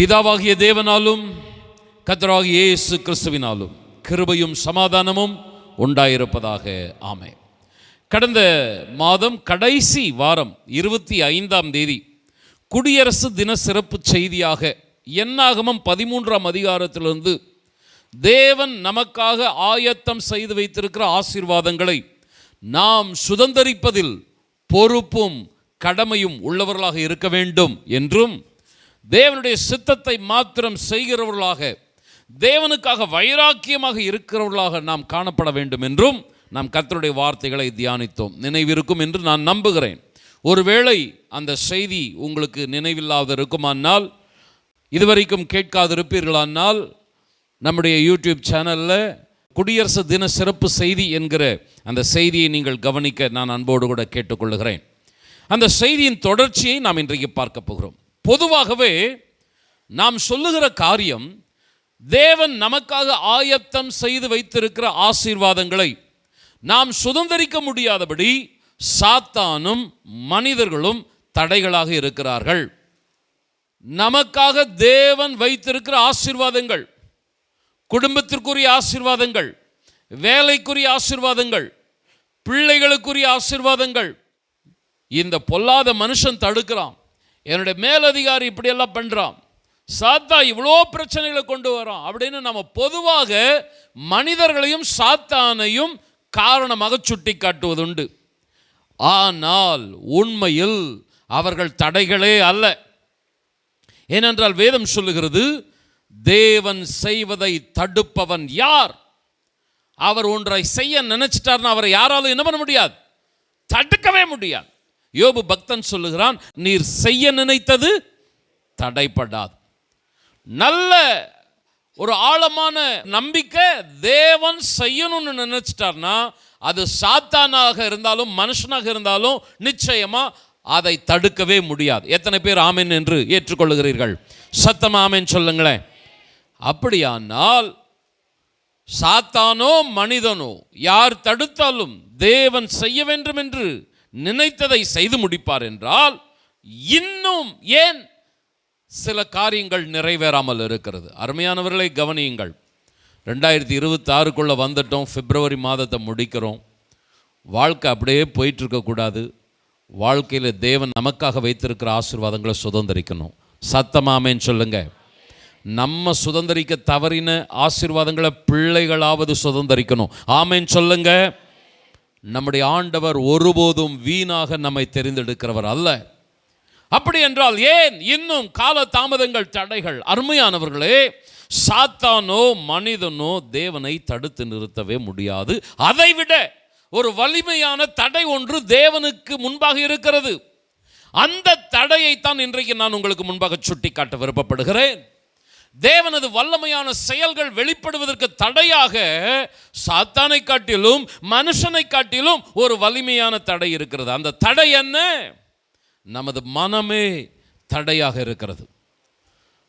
பிதாவாகிய தேவனாலும் கர்த்தராகிய இயேசு கிறிஸ்துவினாலும் கிருபையும் சமாதானமும் உண்டாயிருப்பதாக. ஆமென். கடந்த மாதம் கடைசி வாரம் 25ஆம் தேதி குடியரசு தின சிறப்பு செய்தியாக என்னாகமம் 13ஆம் அதிகாரத்திலிருந்து தேவன் நமக்காக ஆயத்தம் செய்து வைத்திருக்கிற ஆசீர்வாதங்களை நாம் சுதந்தரிப்பதில் பொறுப்பும் கடமையும் உள்ளவர்களாக இருக்க வேண்டும் என்றும், தேவனுடைய சித்தத்தை மாத்திரம் செய்கிறவர்களாக, தேவனுக்காக வைராக்கியமாக இருக்கிறவர்களாக நாம் காணப்பட வேண்டும் என்றும் நாம் கர்த்தருடைய வார்த்தைகளை தியானித்தோம். நினைவிருக்கும் என்று நான் நம்புகிறேன். ஒருவேளை அந்த செய்தி உங்களுக்கு நினைவில்லாத இருக்குமானால், இதுவரைக்கும் கேட்காதிருப்பீர்களானால், நம்முடைய யூடியூப் சேனலில் குடியரசு தின சிறப்பு செய்தி என்கிற அந்த செய்தியை நீங்கள் கவனிக்க நான் அன்போடு கூட கேட்டுக்கொள்கிறேன். அந்த செய்தியின் தொடர்ச்சியை நாம் இன்றைக்கு பார்க்க போகிறோம். பொதுவாகவே நாம் சொல்லுகிற காரியம், தேவன் நமக்காக ஆயத்தம் செய்து வைத்திருக்கிற ஆசீர்வாதங்களை நாம் சுதந்தரிக்க முடியாதபடி சாத்தானும் மனிதர்களும் தடைகளாக இருக்கிறார்கள். நமக்காக தேவன் வைத்திருக்கிற ஆசீர்வாதங்கள், குடும்பத்திற்குரிய ஆசீர்வாதங்கள், வேலைக்குரிய ஆசீர்வாதங்கள், பிள்ளைகளுக்குரிய ஆசீர்வாதங்கள், இந்த பொல்லாத மனுஷன் தடுக்கிறான், என்னுடைய மேலதிகாரி இப்படியெல்லாம் பண்ணுறான், சாத்தா இவ்வளோ பிரச்சனைகளை கொண்டு வரான் அப்படின்னு நம்ம பொதுவாக மனிதர்களையும் சாத்தானையும் காரணமாக சுட்டி காட்டுவதுண்டு. ஆனால் உண்மையில் அவர்கள் தடைகளே அல்ல. ஏனென்றால் வேதம் சொல்லுகிறது, தேவன் செய்வதை தடுப்பவன் யார்? அவர் ஒன்றை செய்ய நினைச்சிட்டார்னா அவரை யாராலும் என்ன பண்ண முடியாது, தடுக்கவே முடியாது. யோபு பக்தன் சொல்லுகிறான், நீர் செய்ய நினைத்தது தடைப்படாது. நல்ல ஒரு ஆழமான நம்பிக்கை, தேவன் செய்யணும்னு நினைச்சிட்டார்னா அது சாத்தானாக இருந்தாலும் மனுஷனாக இருந்தாலும் நிச்சயமா அதை தடுக்கவே முடியாது. எத்தனை பேர் ஆமென் என்று ஏற்றுக்கொள்ளுகிறீர்கள்? சத்தமா ஆமென் சொல்லுங்களேன். அப்படியானால் சாத்தானோ மனிதனோ யார் தடுத்தாலும் தேவன் செய்ய வேண்டும் என்று நினைத்ததை செய்து முடிப்பார் என்றால், இன்னும் ஏன் சில காரியங்கள் நிறைவேறாமல் இருக்கிறது? அருமையானவர்களை கவனியுங்கள். 2026 வந்துட்டோம், பிப்ரவரி மாதத்தை முடிக்கிறோம். வாழ்க்கை அப்படியே போயிட்டுருக்கக்கூடாது. வாழ்க்கையில் தேவன் நமக்காக வைத்திருக்கிற ஆசீர்வாதங்களை சுதந்திரிக்கணும். சத்தமாமேன்னு சொல்லுங்க. நம்ம சுதந்திரிக்க தவறின ஆசீர்வாதங்களை பிள்ளைகளாவது சுதந்திரிக்கணும். ஆமேன்னு சொல்லுங்க. நம்முடைய ஆண்டவர் ஒருபோதும் வீணாக நம்மை தெரிந்தெடுக்கிறவர் அல்ல. அப்படி என்றால் ஏன் இன்னும் கால தாமதங்கள், தடைகள்? அருமையானவர்களே, சாத்தானோ மனிதனோ தேவனை தடுத்து நிறுத்தவே முடியாது. அதைவிட ஒரு வலிமையான தடை ஒன்று தேவனுக்கு முன்பாக இருக்கிறது. அந்த தடையைத்தான் இன்றைக்கு நான் உங்களுக்கு முன்பாக சுட்டி காட்ட விருப்பப்படுகிறேன். தேவனது வல்லமையான செயல்கள் வெளிப்படுவதற்கு தடையாக சாத்தானை காட்டிலும் மனுஷனை காட்டிலும் ஒரு வலிமையான தடை இருக்கிறது. அந்த தடை என்ன? நமது மனமே தடையாக இருக்கிறது.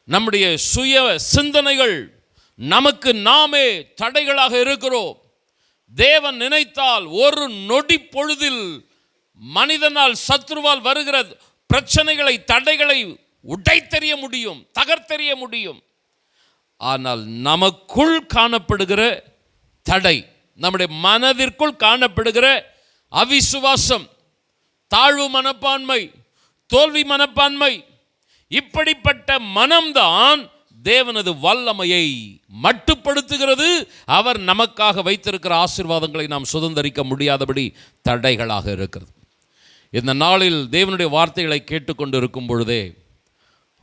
நம்முடைய சுய சிந்தனைகள், நமக்கு நாமே தடைகளாக இருக்கிறோம். தேவன் நினைத்தால் ஒரு நொடி பொழுதில் மனிதனால், சத்ருவால் வருகிற பிரச்சனைகளை, தடைகளை உடைத்தெறிய முடியும், தகர்த்தெறிய முடியும். ஆனால் நமக்குள் காணப்படுகிற தடை, நம்முடைய மனதிற்குள் காணப்படுகிற அவிசுவாசம், தாழ்வு மனப்பான்மை, தோல்வி மனப்பான்மை, இப்படிப்பட்ட மனம்தான் தேவனது வல்லமையை மட்டுப்படுத்துகிறது. அவர் நமக்காக வைத்திருக்கிற ஆசீர்வாதங்களை நாம் சுதந்திரிக்க முடியாதபடி தடைகளாக இருக்கிறது. இந்த நாளில் தேவனுடைய வார்த்தைகளை கேட்டுக்கொண்டு இருக்கும் பொழுதே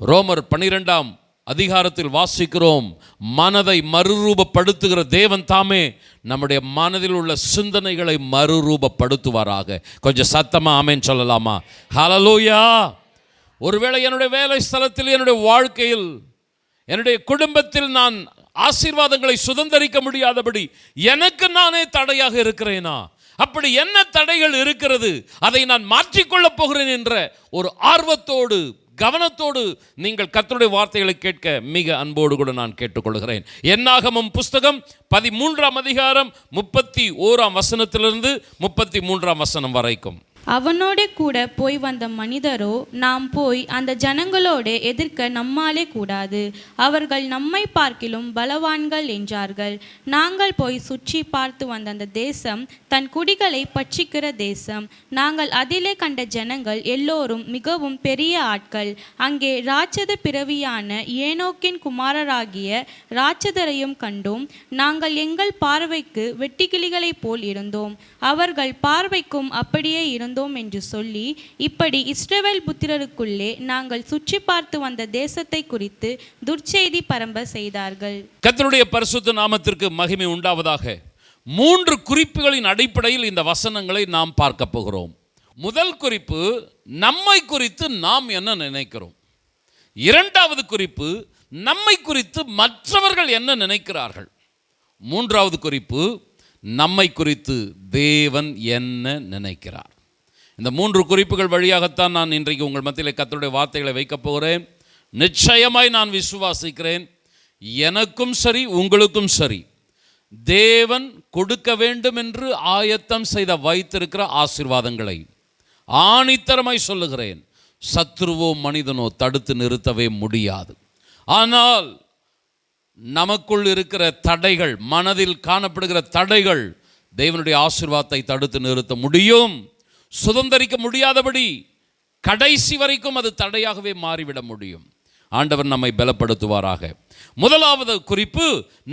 ரோமர் 12ஆம் அதிகாரத்தில் வாசிக்கிறோம், மனதை மறுரூபப்படுத்துகிற தேவன் தாமே நம்முடைய மனதில் உள்ள சிந்தனைகளை மறுரூபப்படுத்துவாராக. கொஞ்சம் சத்தமா ஆமென் சொல்லலாமா? ஹல்லேலூயா. ஒருவேளை என்னுடைய வேலை ஸ்தலத்தில், என்னுடைய வாழ்க்கையில், என்னுடைய குடும்பத்தில் நான் ஆசீர்வாதங்களை சுதந்திரிக்க முடியாதபடி எனக்கு நானே தடையாக இருக்கிறேனா? அப்படி என்ன தடைகள் இருக்கிறது? அதை நான் மாற்றிக்கொள்ளப் போகிறேன் என்ற ஒரு ஆர்வத்தோடு, கவனத்தோடு நீங்கள் கர்த்தருடைய வார்த்தைகளை கேட்க மிக அன்போடு கூட நான் கேட்டுக்கொள்கிறேன். என்னாகமம் புஸ்தகம் 13ஆம் அதிகாரம் 31ஆம் வசனத்திலிருந்து 33ஆம் வசனம் வரைக்கும். அவனோடே கூட போய் வந்த மனிதரோ, நாம் போய் அந்த ஜனங்களோடு எதிர்க்க நம்மாலே கூடாது, அவர்கள் நம்மை பார்க்கிலும் பலவான்கள் என்றார்கள். நாங்கள் போய் சுற்றி பார்த்து வந்த அந்த தேசம் தன் குடிகளை பட்சிக்கிற தேசம். நாங்கள் அதிலே கண்ட ஜனங்கள் எல்லோரும் மிகவும் பெரிய ஆட்கள். அங்கே ராட்சத பிறவியான ஏனோக்கின் குமாரராகிய ராட்சதரையும் கண்டோம். நாங்கள் எங்கள் பார்வைக்கு வெட்டுக்கிளிகளைப் போல் இருந்தோம், அவர்கள் பார்வைக்கும் அப்படியே இருந்தோம் என்று சொல்லி, இப்படி இஸ்ரவேல் புத்திரருக்குள்ளே நாங்கள் சுற்றி பார்த்து வந்த தேசத்தை குறித்து துர்ச்செய்தி பரம்ப செய்தார்கள். கர்த்தருடைய பரிசுத்த நாமத்திற்கு மகிமை உண்டாவதாக. 3 குறிப்புகளின் அடிப்படையில் இந்த வசனங்களை நாம் பார்க்க போகிறோம். முதல் குறிப்பு, நம்மை குறித்து நாம் என்ன நினைக்கிறோம். இரண்டாவது குறிப்பு, நம்மை குறித்து மற்றவர்கள் என்ன நினைக்கிறார்கள். மூன்றாவது குறிப்பு, நம்மை குறித்து தேவன் என்ன நினைக்கிறார். இந்த 3 குறிப்புகள் வழியாகத்தான் நான் இன்றைக்கு உங்கள் மத்தியில் கர்த்தருடைய வார்த்தைகளை வைக்கப் போகிறேன். நிச்சயமாய் நான் விசுவாசிக்கிறேன், எனக்கும் சரி உங்களுக்கும் சரி தேவன் கொடுக்க வேண்டும் என்று ஆயத்தம் செய்த வைத்திருக்கிற ஆசீர்வாதங்களை ஆணித்தரமாய் சொல்லுகிறேன், சத்துருவோ மனிதனோ தடுத்து நிறுத்தவே முடியாது. ஆனால் நமக்குள் இருக்கிற தடைகள், மனதில் காணப்படுகிற தடைகள் தேவனுடைய ஆசீர்வாதத்தை தடுத்து நிறுத்த முடியும். சுதந்தரிக்க முடியாதபடி கடைசி வரைக்கும் அது தடையாகவே மாறிவிட முடியும். ஆண்டவர் நம்மை பலப்படுத்துவாராக. முதலாவது குறிப்பு,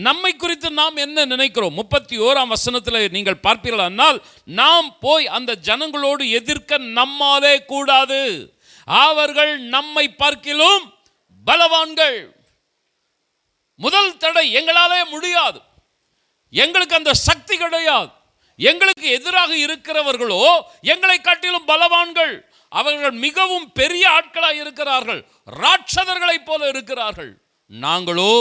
நம்மை குறித்து நாம் என்ன நினைக்கிறோம். 31ஆம் வசனத்தில் நீங்கள் பார்ப்பீர்களானால், நாம் போய் அந்த ஜனங்களோடு எதிர்க்க நம்மாலே கூடாது, அவர்கள் நம்மை பார்க்கிலும் பலவான்கள். முதல் தடை, எங்களாலே முடியாது, எங்களுக்கு அந்த சக்தி கிடையாது, எங்களுக்கு எதிராக இருக்கிறவர்களோ எங்களை காட்டிலும் பலவான்கள், அவர்கள் மிகவும் பெரிய ஆட்களாக இருக்கிறார்கள், ராட்சதர்களைப் போல இருக்கிறார்கள். நாங்களோ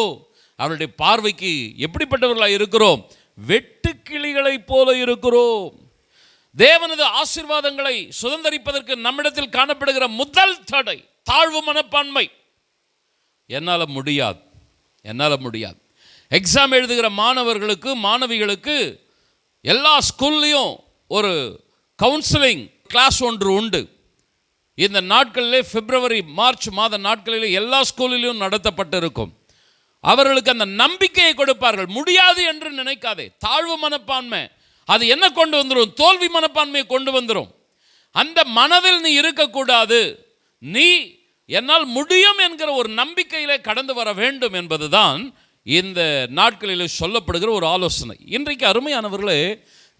அவருடைய பார்வைக்கு எப்படிப்பட்டவர்களாக இருக்கிறோம், வெட்டுக்கிளிகளைப் போல இருக்கிறோம். தேவனது ஆசீர்வாதங்களை சுதந்தரிப்பதற்கு நம்மிடத்தில் காணப்படுகிற முதல் தடை தாழ்வு மனப்பான்மை. என்னால் முடியாது, என்னால் முடியாது. எக்ஸாம் எழுதுகிற மாணவர்களுக்கு, மாணவிகளுக்கு எல்லா ஸ்கூல்லையும் ஒரு கவுன்சிலிங் கிளாஸ் ஒன்று உண்டு. இந்த நாட்களிலே பிப்ரவரி மார்ச் மாத நாட்களிலே எல்லா ஸ்கூலிலும் நடத்தப்பட்டிருக்கும். அவர்களுக்கு அந்த நம்பிக்கையை கொடுப்பார்கள். முடியாது என்று நினைக்காதே. தாழ்வு மனப்பான்மை அது என்ன கொண்டு வந்துடும், தோல்வி மனப்பான்மையை கொண்டு வந்துடும். அந்த மனதில் நீ இருக்கக்கூடாது. நீ என்னால் முடியும் என்கிற ஒரு நம்பிக்கையிலே கடந்து வர வேண்டும் என்பதுதான் இந்த நாட்களில் சொல்லப்படுகிற ஒரு ஆலோசனை. இன்றைக்கு அருமையானவர்களே,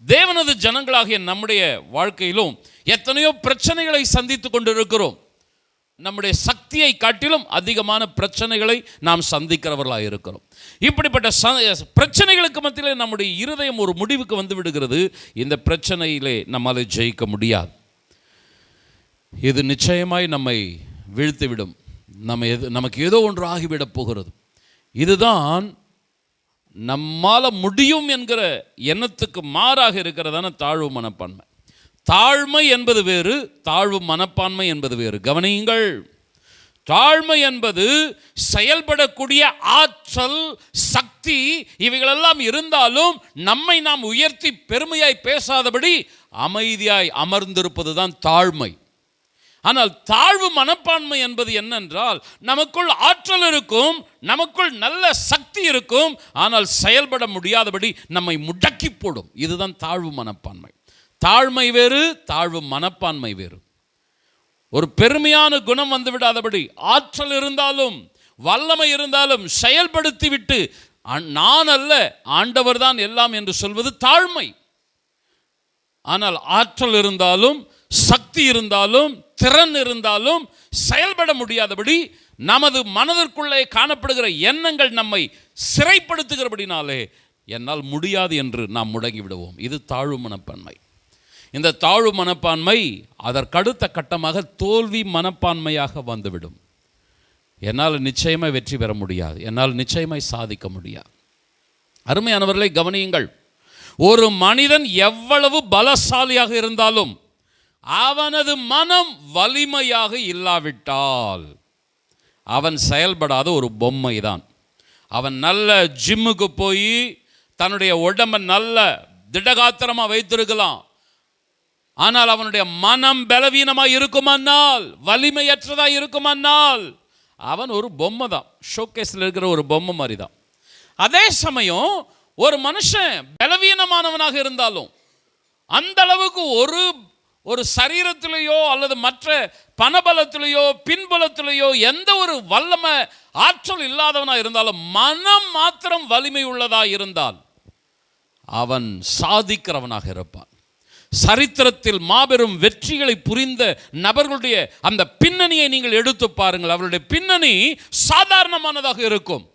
தேவனது ஜனங்களாகிய நம்முடைய வாழ்க்கையிலும் எத்தனையோ பிரச்சனைகளை சந்தித்து கொண்டிருக்கிறோம். நம்முடைய சக்தியை காட்டிலும் அதிகமான பிரச்சனைகளை நாம் சந்திக்கிறவர்களாக இருக்கிறோம். இப்படிப்பட்ட பிரச்சனைகளுக்கு மத்தியிலே நம்முடைய இருதயம் ஒரு முடிவுக்கு வந்து விடுகிறது, இந்த பிரச்சனையிலே நம்மால் ஜெயிக்க முடியாது, இது நிச்சயமாய் நம்மை வீழ்த்திவிடும், நமக்கு ஏதோ ஒன்று ஆகிவிடப் போகிறது. இதுதான் நம்மால் முடியும் என்கிற எண்ணத்துக்கு மாறாக இருக்கிறதான தாழ்வு மனப்பான்மை. தாழ்மை என்பது வேறு, தாழ்வு மனப்பான்மை என்பது வேறு. கவனியுங்கள், தாழ்மை என்பது செயல்படக்கூடிய ஆற்றல், சக்தி, இவைகளெல்லாம் இருந்தாலும் நம்மை நாம் உயர்த்தி பெருமையாய் பேசாதபடி அமைதியாய் அமர்ந்திருப்பது தான் தாழ்மை. ஆனால் தாழ்வு மனப்பான்மை என்பது என்னென்றால், நமக்குள் ஆற்றல் இருக்கும், நமக்குள் நல்ல சக்தி இருக்கும், ஆனால் செயல்பட முடியாதபடி நம்மை முடக்கி போடும். இதுதான் தாழ்வு மனப்பான்மை. தாழ்மை வேறு, தாழ்வு மனப்பான்மை வேறு. ஒரு பெருமையான குணம் வந்து விடாதபடி, ஆற்றல் இருந்தாலும் வல்லமை இருந்தாலும் செயல்படுத்திவிட்டு நான் அல்ல ஆண்டவர் தான் எல்லாம் என்று சொல்வது தாழ்மை. ஆனால் ஆற்றல் இருந்தாலும், சக்தி இருந்தாலும், திறன் இருந்தாலும் செயல்பட முடியாதபடி நமது மனதிற்குள்ளே காணப்படுகிற எண்ணங்கள் நம்மை சிறைப்படுத்துகிறபடினாலே என்னால் முடியாது என்று நாம் முடங்கி விடுவோம். இது தாழ்வு மனப்பான்மை. இந்த தாழ்வு மனப்பான்மை அதற்கடுத்த கட்டமாக தோல்வி மனப்பான்மையாக வந்துவிடும். என்னால் நிச்சயமாக வெற்றி பெற முடியாது, என்னால் நிச்சயமாய் சாதிக்க முடியாது. அருமையானவர்களை கவனியுங்கள், ஒரு மனிதன் எவ்வளவு பலசாலியாக இருந்தாலும் அவனது மனம் வலிமையாக இல்லாவிட்டால் அவன் செயல்படாத ஒரு பொம்மை தான். அவன் நல்ல ஜிம்முக்கு போய் தன்னுடைய உடம்பை நல்ல திடகாத்திரமாக வைத்திருக்கலாம், ஆனால் அவனுடைய மனம் பலவீனமாக இருக்குமானால், வலிமையற்றதாக இருக்குமானால், அவன் ஒரு பொம்மை தான், ஷோகேஸில் இருக்கிற ஒரு பொம்மை மாதிரி தான். அதே சமயம் ஒரு மனுஷன் பலவீனமானவனாக இருந்தாலும், அந்த அளவுக்கு ஒரு சரீரத்திலேயோ அல்லது மற்ற பணபலத்திலேயோ பின்பலத்திலேயோ எந்த ஒரு வல்லமை ஆற்றல் இல்லாதவனாக இருந்தாலும், மனம் மாத்திரம் வலிமை உள்ளதாக இருந்தால் அவன் சாதிக்கிறவனாக இருப்பான். சரித்திரத்தில் மாபெரும் வெற்றிகளை புரிந்த நபர்களுடைய அந்த பின்னணியை நீங்கள் எடுத்து பாருங்கள். அவருடைய பின்னணி சாதாரணமானதாக இருக்கும்.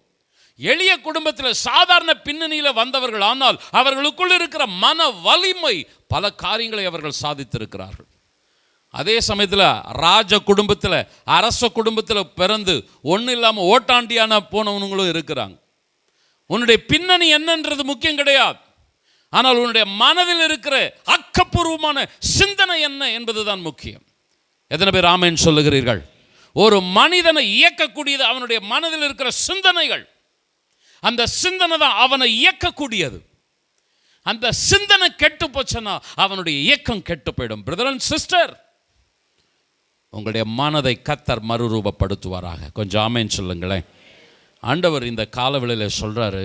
எளிய குடும்பத்தில் சாதாரண பின்னணியில் வந்தவர்கள், ஆனால் அவர்களுக்குள் இருக்கிற மன வலிமை பல காரியங்களை அவர்கள் சாதித்திருக்கிறார்கள். அதே சமயத்தில் ராஜ குடும்பத்தில், அரச குடும்பத்தில் பிறந்து ஒன்றும் இல்லாமல் ஓட்டாண்டியான போனவனுங்களும் இருக்கிறாங்க. உன்னுடைய பின்னணி என்னன்றது முக்கியம் கிடையாது, ஆனால் உன்னுடைய மனதில் இருக்கிற ஆக்கப்பூர்வமான சிந்தனை என்ன என்பதுதான் முக்கியம். எத்தனை பேர் ஆமென் சொல்லுகிறீர்கள்? ஒரு மனிதனை இயக்கக்கூடியது அவனுடைய மனதில் இருக்கிற சிந்தனைகள். அந்த சிந்தனை தான் அவனை இயக்கக்கூடியது. அந்த சிந்தனை கெட்டு போச்சுன்னா அவனுடைய இயக்கம் கெட்டு போயிடும். பிரதர் அண்ட் சிஸ்டர், உங்களுடைய மனதை கர்த்தர் மறுரூபப்படுத்துவாராக. கொஞ்சம் ஆமென் சொல்லுங்களேன். ஆண்டவர் இந்த காலவெளியில் சொல்கிறாரு,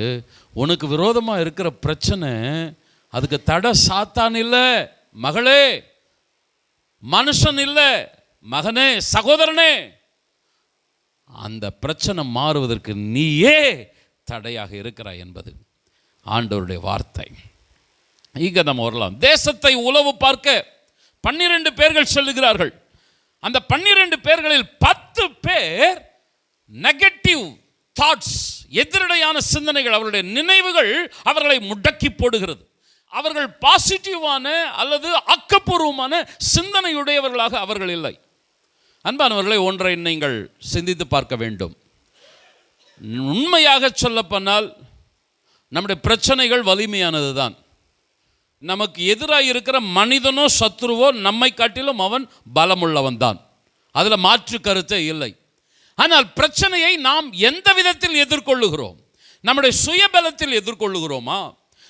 உனக்கு விரோதமாக இருக்கிற பிரச்சனை அதுக்கு தடை சாத்தான் இல்லை மகளே, மனுஷன் இல்லை மகனே, சகோதரனே. அந்த பிரச்சனை மாறுவதற்கு நீயே தடையாக இருக்கிறாய் என்பது ஆண்டவருடைய வார்த்தை. இங்கே நம்ம வரலாம். தேசத்தை உளவு பார்க்க 12 பேர்கள் சொல்லுகிறார்கள். அந்த 12 பேர்களில் 10 பேர் நெகட்டிவ் தாட்ஸ், எதிரடையான சிந்தனைகள், அவர்களுடைய நினைவுகள் அவர்களை முடக்கி போடுகிறது. அவர்கள் பாசிட்டிவான அல்லது ஆக்கப்பூர்வமான சிந்தனையுடையவர்களாக அவர்கள் இல்லை. அன்பானவர்களை, ஒன்றை நீங்கள் சிந்தித்து பார்க்க வேண்டும். உண்மையாக சொல்லப்போனால் நம்முடைய பிரச்சனைகள் வலிமையானது தான். நமக்கு எதிராக இருக்கிற மனிதனோ சத்ருவோ நம்மை காட்டிலும் அவன் பலமுள்ளவன் தான், அதில் மாற்று கருத்தே இல்லை. ஆனால் பிரச்சனையை நாம் எந்த விதத்தில் எதிர்கொள்ளுகிறோம்? நம்முடைய சுயபலத்தில் எதிர்கொள்ளுகிறோமா?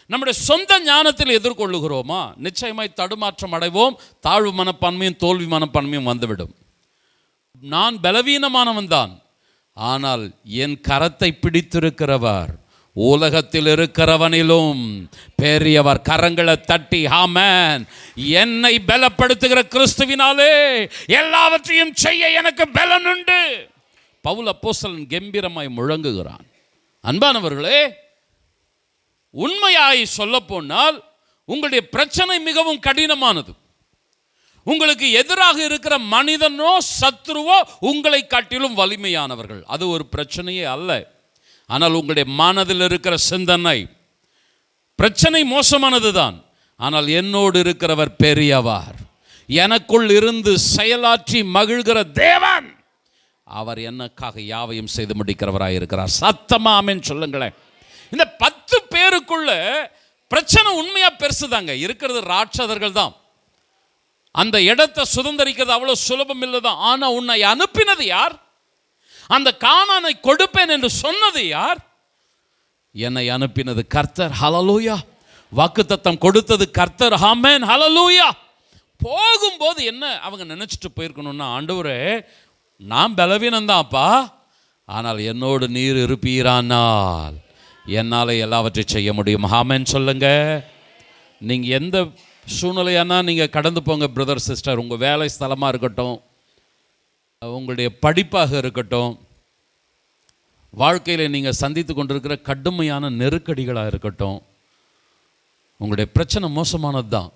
நம்முடைய சொந்த ஞானத்தில் எதிர்கொள்ளுகிறோமா? நிச்சயமாய் தடுமாற்றம் அடைவோம். தாழ்வு மனப்பான்மையும் தோல்வி மனப்பான்மையும் வந்துவிடும். நான் பலவீனமானவன் தான், ஆனால் என் கரத்தை பிடித்திருக்கிறவர் உலகத்தில் இருக்கிறவனிலும் பெரியவர். கரங்களை தட்டி ஆமென். என்னை பலப்படுத்துகிற கிறிஸ்துவினாலே எல்லாவற்றையும் செய்ய எனக்கு பலன் உண்டு. பவுல் அப்போஸ்தலன் கம்பீரமாய் முழங்குகிறான். அன்பானவர்களே, உண்மையாய் சொல்ல போனால் உங்களுடைய பிரச்சனை மிகவும் கடினமானது. உங்களுக்கு எதிராக இருக்கிற மனிதனோ சத்ருவோ உங்களை காட்டிலும் வலிமையானவர்கள், அது ஒரு பிரச்சனையே அல்ல. ஆனால் உங்களுடைய மனதில் இருக்கிற சிந்தனை, பிரச்சனை மோசமானது தான், ஆனால் என்னோடு இருக்கிறவர் பெரியவர், எனக்குள் இருந்து செயலாற்றி மகிழ்கிற தேவன், அவர் எனக்காக யாவையும் செய்து முடிக்கிறவராக இருக்கிறார். சத்தமா ஆமென் சொல்லுங்களேன். இந்த 10 பேருக்குள்ள பிரச்சனை உண்மையா பெருசுதாங்க. இருக்கிறது ராட்சதர்கள் தான். அந்த இடத்தை சுதந்திரிக்கிறது அவ்வளவு சுலபம் இல்லை தான். ஆனா உன்னை அனுப்பினது யார்? அந்த கானானை கொடுப்பேன் என்று சொன்னது யார்? என்னை அனுப்பினது கர்த்தர். ஹல்லேலூயா. வாக்குத்தத்தம் கொடுத்தது கர்த்தர். ஆமென். ஹல்லேலூயா. போகும்போது என்ன அவங்க நினைச்சிட்டு போயிருக்கணும்னா, ஆண்டவரே நான் பலவீனம்தான்ப்பா, ஆனால் என்னோடு நீர் இருப்பீரானால் என்னால் எல்லாவற்றையும் செய்ய முடியும். ஆமென் சொல்லுங்க. நீங்கள் எந்த சூழ்நிலையானா நீங்கள் கடந்து போங்க பிரதர் சிஸ்டர். உங்கள் வேலை ஸ்தலமாக இருக்கட்டும், உங்களுடைய படிப்பாக இருக்கட்டும், வாழ்க்கையில் நீங்கள் சந்தித்து கொண்டிருக்கிற கடுமையான நெருக்கடிகளாக இருக்கட்டும், உங்களுடைய பிரச்சனை மோசமானது தான்.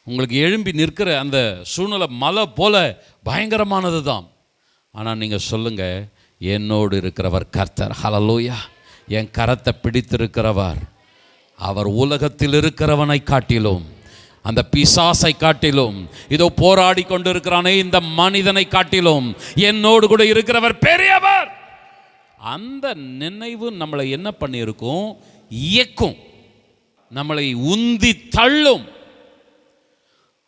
உங்களுக்கு எழும்பி நிற்கிற அந்த சூழ்நிலை மலை போல பயங்கரமானது தான். ஆனால் நீங்கள் சொல்லுங்கள், என்னோடு இருக்கிறவர் கர்த்தர். ஹல்லேலூயா. என் கரத்தை பிடித்திருக்கிறவர், அவர் உலகத்தில் இருக்கிறவனை காட்டிலும், அந்த பிசாசை காட்டிலும், இதோ போராடி கொண்டிருக்கிறானே இந்த மனிதனை காட்டிலும் என்னோடு கூட இருக்கிறவர் பெரியவர். அந்த நினைவு நம்மளை என்ன பண்ணியிருக்கும்? இயக்கும், நம்மளை உந்தி தள்ளும்.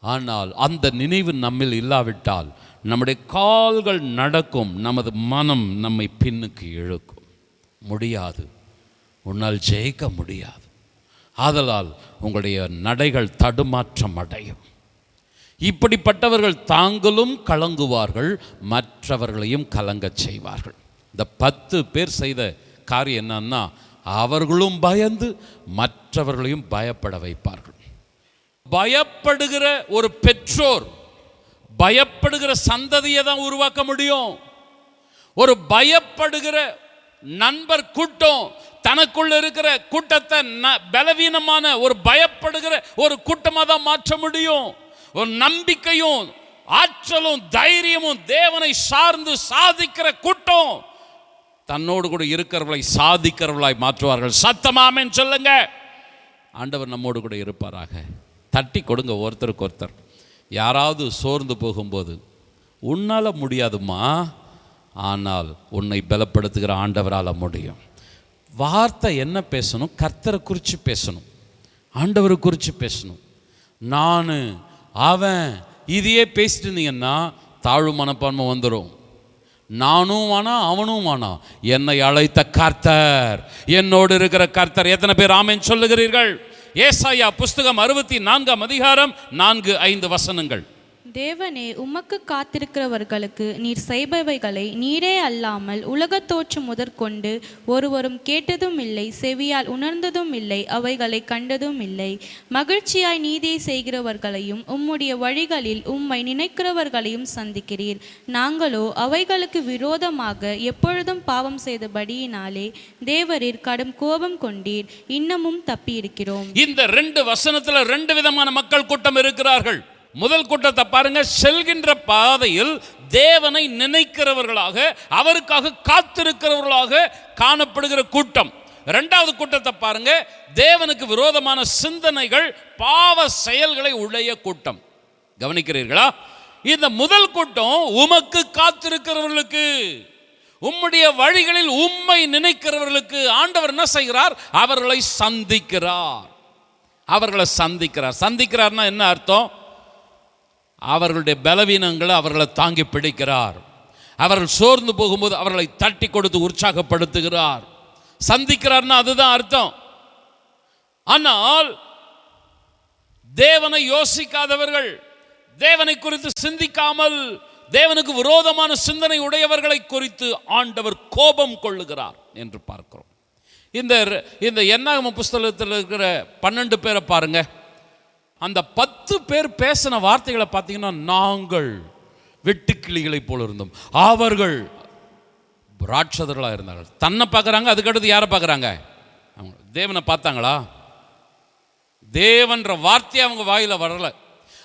ஆனால் அந்த நினைவு நம்மில் இல்லாவிட்டால் நம்முடைய கால்கள் நடக்கும், நமது மனம் நம்மை பின்னுக்கு இழுக்கும். முடியாது, உன்னால் ஜெயிக்க முடியாது. ஆதலால் உங்களுடைய நடைகள் தடுமாற்றம் அடையும். இப்படிப்பட்டவர்கள் தாங்களும் கலங்குவார்கள், மற்றவர்களையும் கலங்கச் செய்வார்கள். இந்த 10 பேர் செய்த காரியம் என்னன்னா, அவர்களும் பயந்து மற்றவர்களையும் பயப்பட வைப்பார்கள். பயப்படுகிற ஒரு பெற்றோர் பயப்படுகிற சந்ததியை தான் உருவாக்க முடியும். ஒரு பயப்படுகிற நண்பர் கூட்டம் தனக்குள்ள இருக்கிற கூட்டத்தை பலவீனமான ஒரு பயப்படுகிற ஒரு கூட்டமாக தான் மாற்ற முடியும். ஒரு நம்பிக்கையும் ஆற்றலும் தைரியமும் தேவனை சார்ந்து சாதிக்கிற கூட்டம் தன்னோடு கூட இருக்கிறவர்களை சாதிக்கிறவர்களாய் மாற்றுவார்கள். சத்தமாமேன்னு சொல்லுங்க. ஆண்டவர் நம்மோடு கூட இருப்பாராக. தட்டி கொடுங்க ஒருத்தருக்கு ஒருத்தர். யாராவது சோர்ந்து போகும்போது, உன்னால் முடியாதுமா, ஆனால் உன்னை பலப்படுத்துகிற ஆண்டவரால் முடியும். வார்த்தை என்ன பேசணும்? கர்த்தரை குறித்து பேசணும், ஆண்டவரை குறித்து பேசணும். நான் அவன் இதையே பேசிட்டு இருந்தீங்கன்னா தாழ்வு மனப்பான்மை வந்துடும். நானும் வேணா அவனும் வேணா, என்னை அழைத்த கர்த்தர், என்னோடு இருக்கிற கர்த்தர். எத்தனை பேர் ஆமென் சொல்லுகிறீர்கள்? ஏசாயா புஸ்தகம் 64 அதிகாரம் 4-5 வசனங்கள். தேவனே, உமக்கு காத்திருக்கிறவர்களுக்கு நீர் செய்பவைகளை நீரே அல்லாமல் உலகத் தோற்றம் முதற்கொண்டு ஒருவரும் கேட்டதும் இல்லை, செவியால் உணர்ந்ததும் இல்லை, அவைகளை கண்டதும் இல்லை. மகிழ்ச்சியாய் நீதியை செய்கிறவர்களையும் உம்முடைய வழிகளில் உம்மை நினைக்கிறவர்களையும் சந்திக்கிறீர். நாங்களோ அவைகளுக்கு விரோதமாக எப்பொழுதும் பாவம் செய்தபடியினாலே தேவரீர் கடும் கோபம் கொண்டீர், இன்னமும் தப்பியிருக்கிறோம். இந்த 2 வசனத்துல 2 விதமான மக்கள் கூட்டம் இருக்கிறார்கள். முதல் கூட்டத்தை பாருங்க, செல்கின்ற பாதையில் தேவனை நினைக்கிறவர்களாக, அவருக்காக காத்திருக்கிறவர்களாக காணப்படுகிற கூட்டம். 2வது கூட்டத்தை பாருங்க, தேவனுக்கு விரோதமான சிந்தனைகள், பாவ செயல்களை உடைய கூட்டம். கவனிக்கிறீர்களா? இந்த முதல் கூட்டம் உமக்கு காத்திருக்கிறவர்களுக்கு, உம்முடைய வழிகளில் உம்மை நினைக்கிறவர்களுக்கு ஆண்டவர் என்ன செய்கிறார்? அவர்களை சந்திக்கிறார். அவர்களை சந்திக்கிறார். சந்திக்கிறார்னா என்ன அர்த்தம்? அவர்களுடைய பலவீனங்களை அவர்களை தாங்கி பிடிக்கிறார். அவர்கள் சோர்ந்து போகும்போது அவர்களை தட்டி கொடுத்து உற்சாகப்படுத்துகிறார். சந்திக்கிறார்னா அதுதான் அர்த்தம். ஆனால் தேவனை யோசிக்காதவர்கள், தேவனை குறித்து சிந்திக்காமல் தேவனுக்கு விரோதமான சிந்தனை உடையவர்களை குறித்து ஆண்டவர் கோபம் கொள்ளுகிறார் என்று பார்க்கிறோம். இந்த என்னாகம புஸ்தகத்தில் இருக்கிற 12 பேரை பாருங்க. அந்த 10 பேர் பேசின வார்த்தைகளை பார்த்தீங்கன்னா, நாங்கள் வெட்டுக்கிளிகளை போல இருந்தோம், அவர்கள் ராட்சதர்களாக இருந்தார்கள். தன்னை பார்க்குறாங்க, அதுக்கடுத்து யாரை பார்க்குறாங்க? அவங்க தேவனை பார்த்தாங்களா? தேவன்ற வார்த்தையை அவங்க வாயில வரல.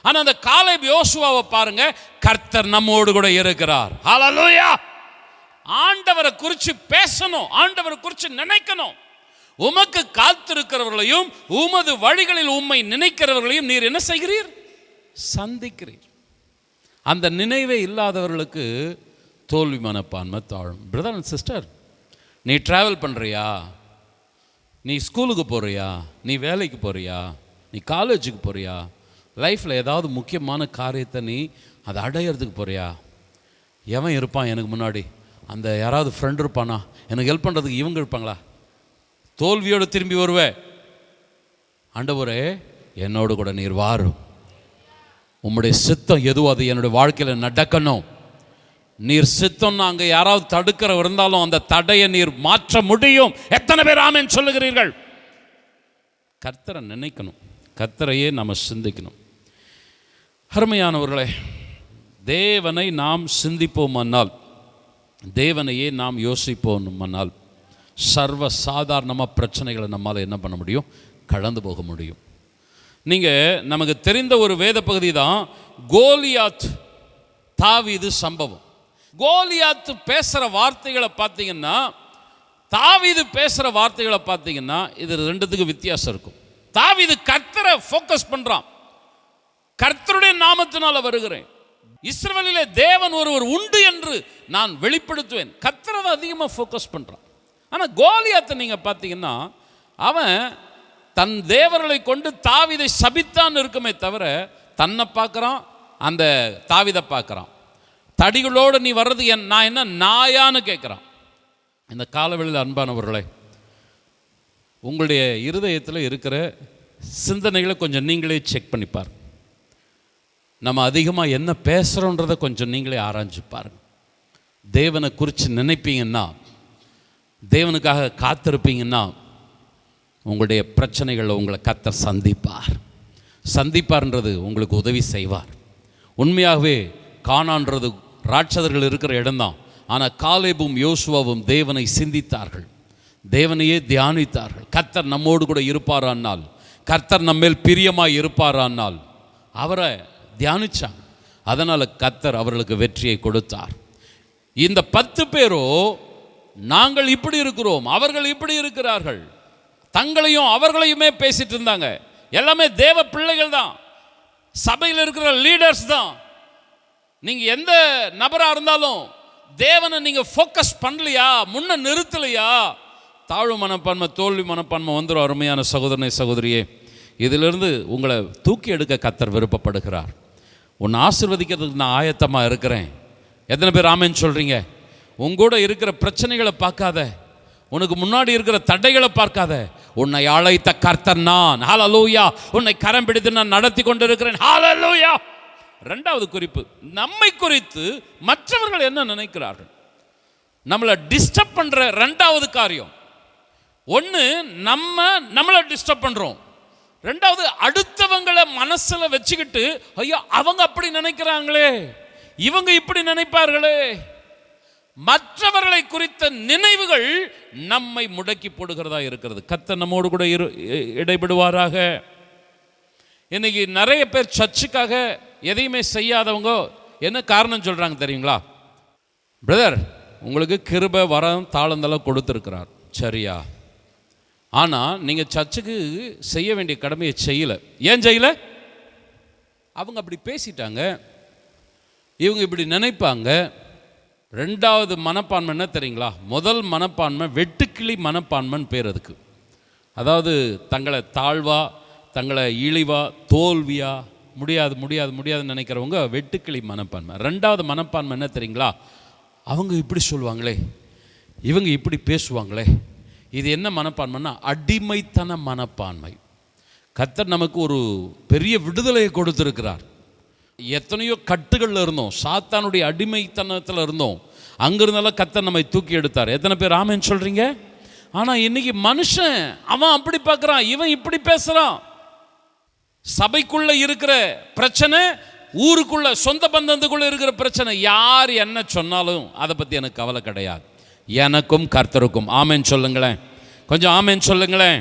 ஆனால் அந்த காலேப் யோசுவாவை பாருங்க, கர்த்தர் நம்மோடு கூட இருக்கிறார். ஹல்லேலூயா! ஆண்டவரை குறித்து பேசணும், ஆண்டவரை குறித்து நினைக்கணும். உமக்கு காத்திருக்கிறவர்களையும் உமது வழிகளில் உம்மை நினைக்கிறவர்களையும் நீர் என்ன செய்கிறீர்? சந்திக்கிறீர். அந்த நினைவே இல்லாதவர்களுக்கு தோல்வி மனப்பான்மை தாழும். பிரதர் அண்ட் சிஸ்டர், நீ ட்ராவல் பண்ணுறியா? நீ ஸ்கூலுக்கு போறியா? நீ வேலைக்கு போறியா? நீ காலேஜுக்கு போறியா? லைஃப்பில் ஏதாவது முக்கியமான காரியத்தை நீ அதை அடையிறதுக்கு போறியா? எவன் இருப்பான் எனக்கு முன்னாடி? அந்த யாராவது ஃப்ரெண்ட் இருப்பானா? எனக்கு ஹெல்ப் பண்ணுறதுக்கு இவங்க இருப்பாங்களா? தோல்வியோடு திரும்பி வருவே. ஆண்டவரே, என்னோடு கூட நீர் வாரும். உம்முடைய சித்தம் எதுவோ அது என்னுடைய வாழ்க்கையில் நடக்கணும். நீர் சித்தம்னா அங்கே யாராவது தடுக்கிற இருந்தாலும் அந்த தடையை நீர் மாற்ற முடியும். எத்தனை பேர் ஆமென் சொல்லுகிறீர்கள்? கர்த்தரை நினைக்கணும், கர்த்தரையே நம்ம சிந்திக்கணும். அருமையானவர்களே, தேவனை நாம் சிந்திப்போமானால், தேவனையே நாம் யோசிப்போமானால், சர்வ சாதாரணமாக பிரச்சனைகளை நம்மால் என்ன பண்ண முடியும்? கடந்து போக முடியும். நீங்கள் நமக்கு தெரிந்த ஒரு வேத பகுதி தான் கோலியாத் தாவீது சம்பவம். கோலியாத் பேசுகிற வார்த்தைகளை பார்த்தீங்கன்னா, தாவீது பேசுகிற வார்த்தைகளை பார்த்தீங்கன்னா, இது 2த்துக்கு வித்தியாசம் இருக்கும். தாவீது கர்த்தரை ஃபோக்கஸ் பண்ணுறான். கர்த்தருடைய நாமத்தினால் வருகிறேன், இஸ்ரவேலிலே தேவன் ஒருவர் உண்டு என்று நான் வெளிப்படுத்துவேன். கர்த்தரை அதிகமாக ஃபோக்கஸ் பண்ணுறான். ஆனால் கோலியாத்தை நீங்கள் பார்த்தீங்கன்னா, அவன் தன் தேவர்களை கொண்டு தாவீதை சபித்தான் இருக்குமே தவிர தன்னை பார்க்குறான், அந்த தாவீதை பார்க்குறான். தடிகளோடு நீ வர்றது நான் என்ன நாயான்னு கேட்குறான். இந்த காலவெளியில் அன்பானவர்களே, உங்களுடைய இருதயத்தில் இருக்கிற சிந்தனைகளை கொஞ்சம் நீங்களே செக் பண்ணிப்பார். நம்ம அதிகமாக என்ன பேசுகிறோன்றதை கொஞ்சம் நீங்களே ஆராய்ஞ்சு பாருங்க. தேவனை குறித்து நினைப்பீங்கன்னா, தேவனுக்காக காத்திருப்பீங்கன்னா, உங்களுடைய பிரச்சனைகளை உங்களை கர்த்தர் சந்திப்பார்ன்றது உங்களுக்கு உதவி செய்வார். உண்மையாகவே கானான்றது ராட்சதர்கள் இருக்கிற இடம்தான். ஆனால் காலேபும் யோசுவாவும் தேவனை சிந்தித்தார்கள், தேவனையே தியானித்தார்கள். கர்த்தர் நம்மோடு கூட இருப்பாரானால், கர்த்தர் நம்மேல் பிரியமாய் இருப்பாரானால் அவரை தியானிச்சாங்க. அதனால் கர்த்தர் அவர்களுக்கு வெற்றியை கொடுத்தார். இந்த 10 பேரோ நாங்கள் இப்படி இருக்கிறோம், அவர்கள் இப்படி இருக்கிறார்கள், தங்களையும் அவர்களையுமே பேசிட்டு இருந்தாங்க. எல்லாமே தேவ பிள்ளைகள் தான், சபையில் இருக்கிற லீடர்ஸ் தான். நீங்கள் எந்த நபராக இருந்தாலும் தேவனை நீங்கள் ஃபோக்கஸ் பண்ணலையா, முன்ன நிறுத்தலையா, தாழ்வு மனப்பான்மை, தோல்வி மனப்பான்மை வந்துடும். அருமையான சகோதரனை சகோதரியே, இதிலிருந்து உங்களை தூக்கி எடுக்க கர்த்தர் விருப்பப்படுகிறார். உன்னை ஆசீர்வதிக்கிறதுக்கு நான் ஆயத்தமாக இருக்கிறேன். எத்தனை பேர் ஆமென் சொல்கிறீங்க? உங்கூட இருக்கிற பிரச்சனைகளை பார்க்காத, உனக்கு முன்னாடி இருக்கிற தடைகளை பார்க்காத, உன்னை அழைத்த கர்த்தர் நான், ஹல்லேலூயா, உன்னை கரம் பிடித்து நான் நடத்தி கொண்டு இருக்கிறேன், ஹல்லேலூயா. 2வது குறிப்பு, நம்மை குறித்து மற்றவர்கள் என்ன நினைக்கிறார்கள். நம்மளை டிஸ்டர்ப் பண்ணுற 2வது காரியம், ஒன்று நம்மளை டிஸ்டர்ப் பண்ணுறோம், 2வது அடுத்தவங்களை மனசில் வச்சுக்கிட்டு, ஐயோ அவங்க அப்படி நினைக்கிறாங்களே, இவங்க இப்படி நினைப்பார்களே. மற்றவர்களை குறித்த நினைவுகள் நம்மை முடக்கி போடுகிறதா இருக்கிறது. கர்த்தர் நம்மோடு கூட இடைபடுவாராக. இன்னைக்கு நிறைய பேர் சர்ச்சுக்காக எதையுமே செய்யாதவங்க என்ன காரணம் சொல்கிறாங்க தெரியுங்களா? பிரதர், உங்களுக்கு கிருபை வரம் தாளந்தெல்லாம் கொடுத்துருக்கிறார், சரியா? ஆனால் நீங்கள் சர்ச்சுக்கு செய்ய வேண்டிய கடமையை செய்யலை. ஏன் செய்யலை? அவங்க அப்படி பேசிட்டாங்க, இவங்க இப்படி நினைப்பாங்க. 2வது மனப்பான்மை என்ன தெரியுங்களா? முதல் மனப்பான்மை வெட்டுக்கிளி மனப்பான்மைன்னு பேர் அதுக்கு. அதாவது தங்களை தாழ்வா, தங்களை இழிவா, தோல்வியா, முடியாதுன்னு நினைக்கிறவங்க வெட்டுக்கிளி மனப்பான்மை. 2வது மனப்பான்மை என்ன தெரியுங்களா? அவங்க இப்படி சொல்லுவாங்களே, இவங்க இப்படி பேசுவாங்களே. இது என்ன மனப்பான்மைன்னா அடிமைத்தன மனப்பான்மை. கர்த்தர் நமக்கு ஒரு பெரிய விடுதலையை கொடுத்திருக்கிறார். எத்தனையோ கட்டுகளில் இருந்தோம், சாத்தானுடைய அடிமைத்தனத்தில் இருந்தோம், அங்கிருந்தாலும் கர்த்தர் நம்மை தூக்கி எடுத்தார். எத்தனை பேர் ஆமென் சொல்கிறீங்க? ஆனால் இன்னைக்கு மனுஷன் அவன் அப்படி பார்க்குறான், இவன் இப்படி பேசுகிறான். சபைக்குள்ளே இருக்கிற பிரச்சனை, ஊருக்குள்ள சொந்த பந்தத்துக்குள்ளே இருக்கிற பிரச்சனை, யார் என்ன சொன்னாலும் அதை பற்றி எனக்கு கவலை கிடையாது. எனக்கும் கர்த்தருக்கும். ஆமென் சொல்லுங்களேன், கொஞ்சம் ஆமென் சொல்லுங்களேன்.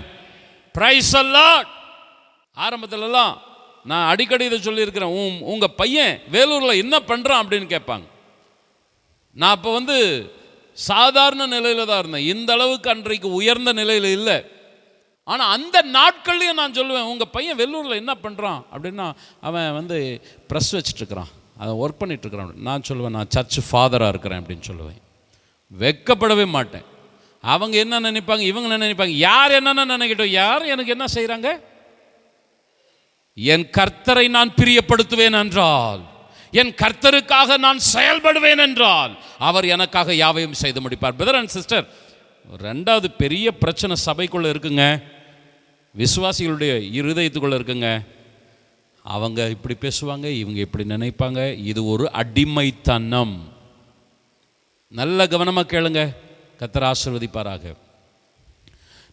Praise the Lord. ஆரம்பத்திலலாம் நான் அடிக்கடி இதை சொல்லியிருக்கிறேன், உங்கள் பையன் வேலூரில் என்ன பண்ணுறான் அப்படின்னு கேட்பாங்க. நான் இப்போ சாதாரண நிலையில் தான் இருந்தேன், இந்த அளவுக்கு அன்றைக்கு உயர்ந்த நிலையில் இல்லை. ஆனால் அந்த நாட்கள்லையும் நான் சொல்லுவேன், உங்கள் பையன் வெள்ளூரில் என்ன பண்ணுறான் அப்படின்னா, அவன் ப்ரெஸ் வச்சுட்ருக்கிறான், அதை ஒர்க் பண்ணிகிட்ருக்கிறான். நான் சொல்லுவேன், நான் சர்ச் ஃபாதராக இருக்கிறேன் அப்படின்னு சொல்லுவேன். வெட்கப்படவே மாட்டேன். அவங்க என்ன நினைப்பாங்க, இவங்க என்ன நினைப்பாங்க, யார் என்னென்ன நினைக்கட்டும், யார் எனக்கு என்ன செய்கிறாங்க. என் கர்த்தரை நான் பிரியப்படுத்துவேன் என்றால், என் கர்த்தருக்காக நான் செயல்படுவேன் என்றால், அவர் எனக்காக யாவையும் செய்து முடிப்பார். பிரதர் அண்ட் சிஸ்டர், 2வது பெரிய பிரச்சனை சபைக்குள்ளே இருக்குங்க, விசுவாசிகளுடைய இருதயத்துக்குள்ளே இருக்குங்க. அவங்க இப்படி பேசுவாங்க, இவங்க இப்படி நினைப்பாங்க. இது ஒரு அடிமைத்தனம். நல்ல கவனமாக கேளுங்க, கர்த்தர் ஆசீர்வதிப்பாராக.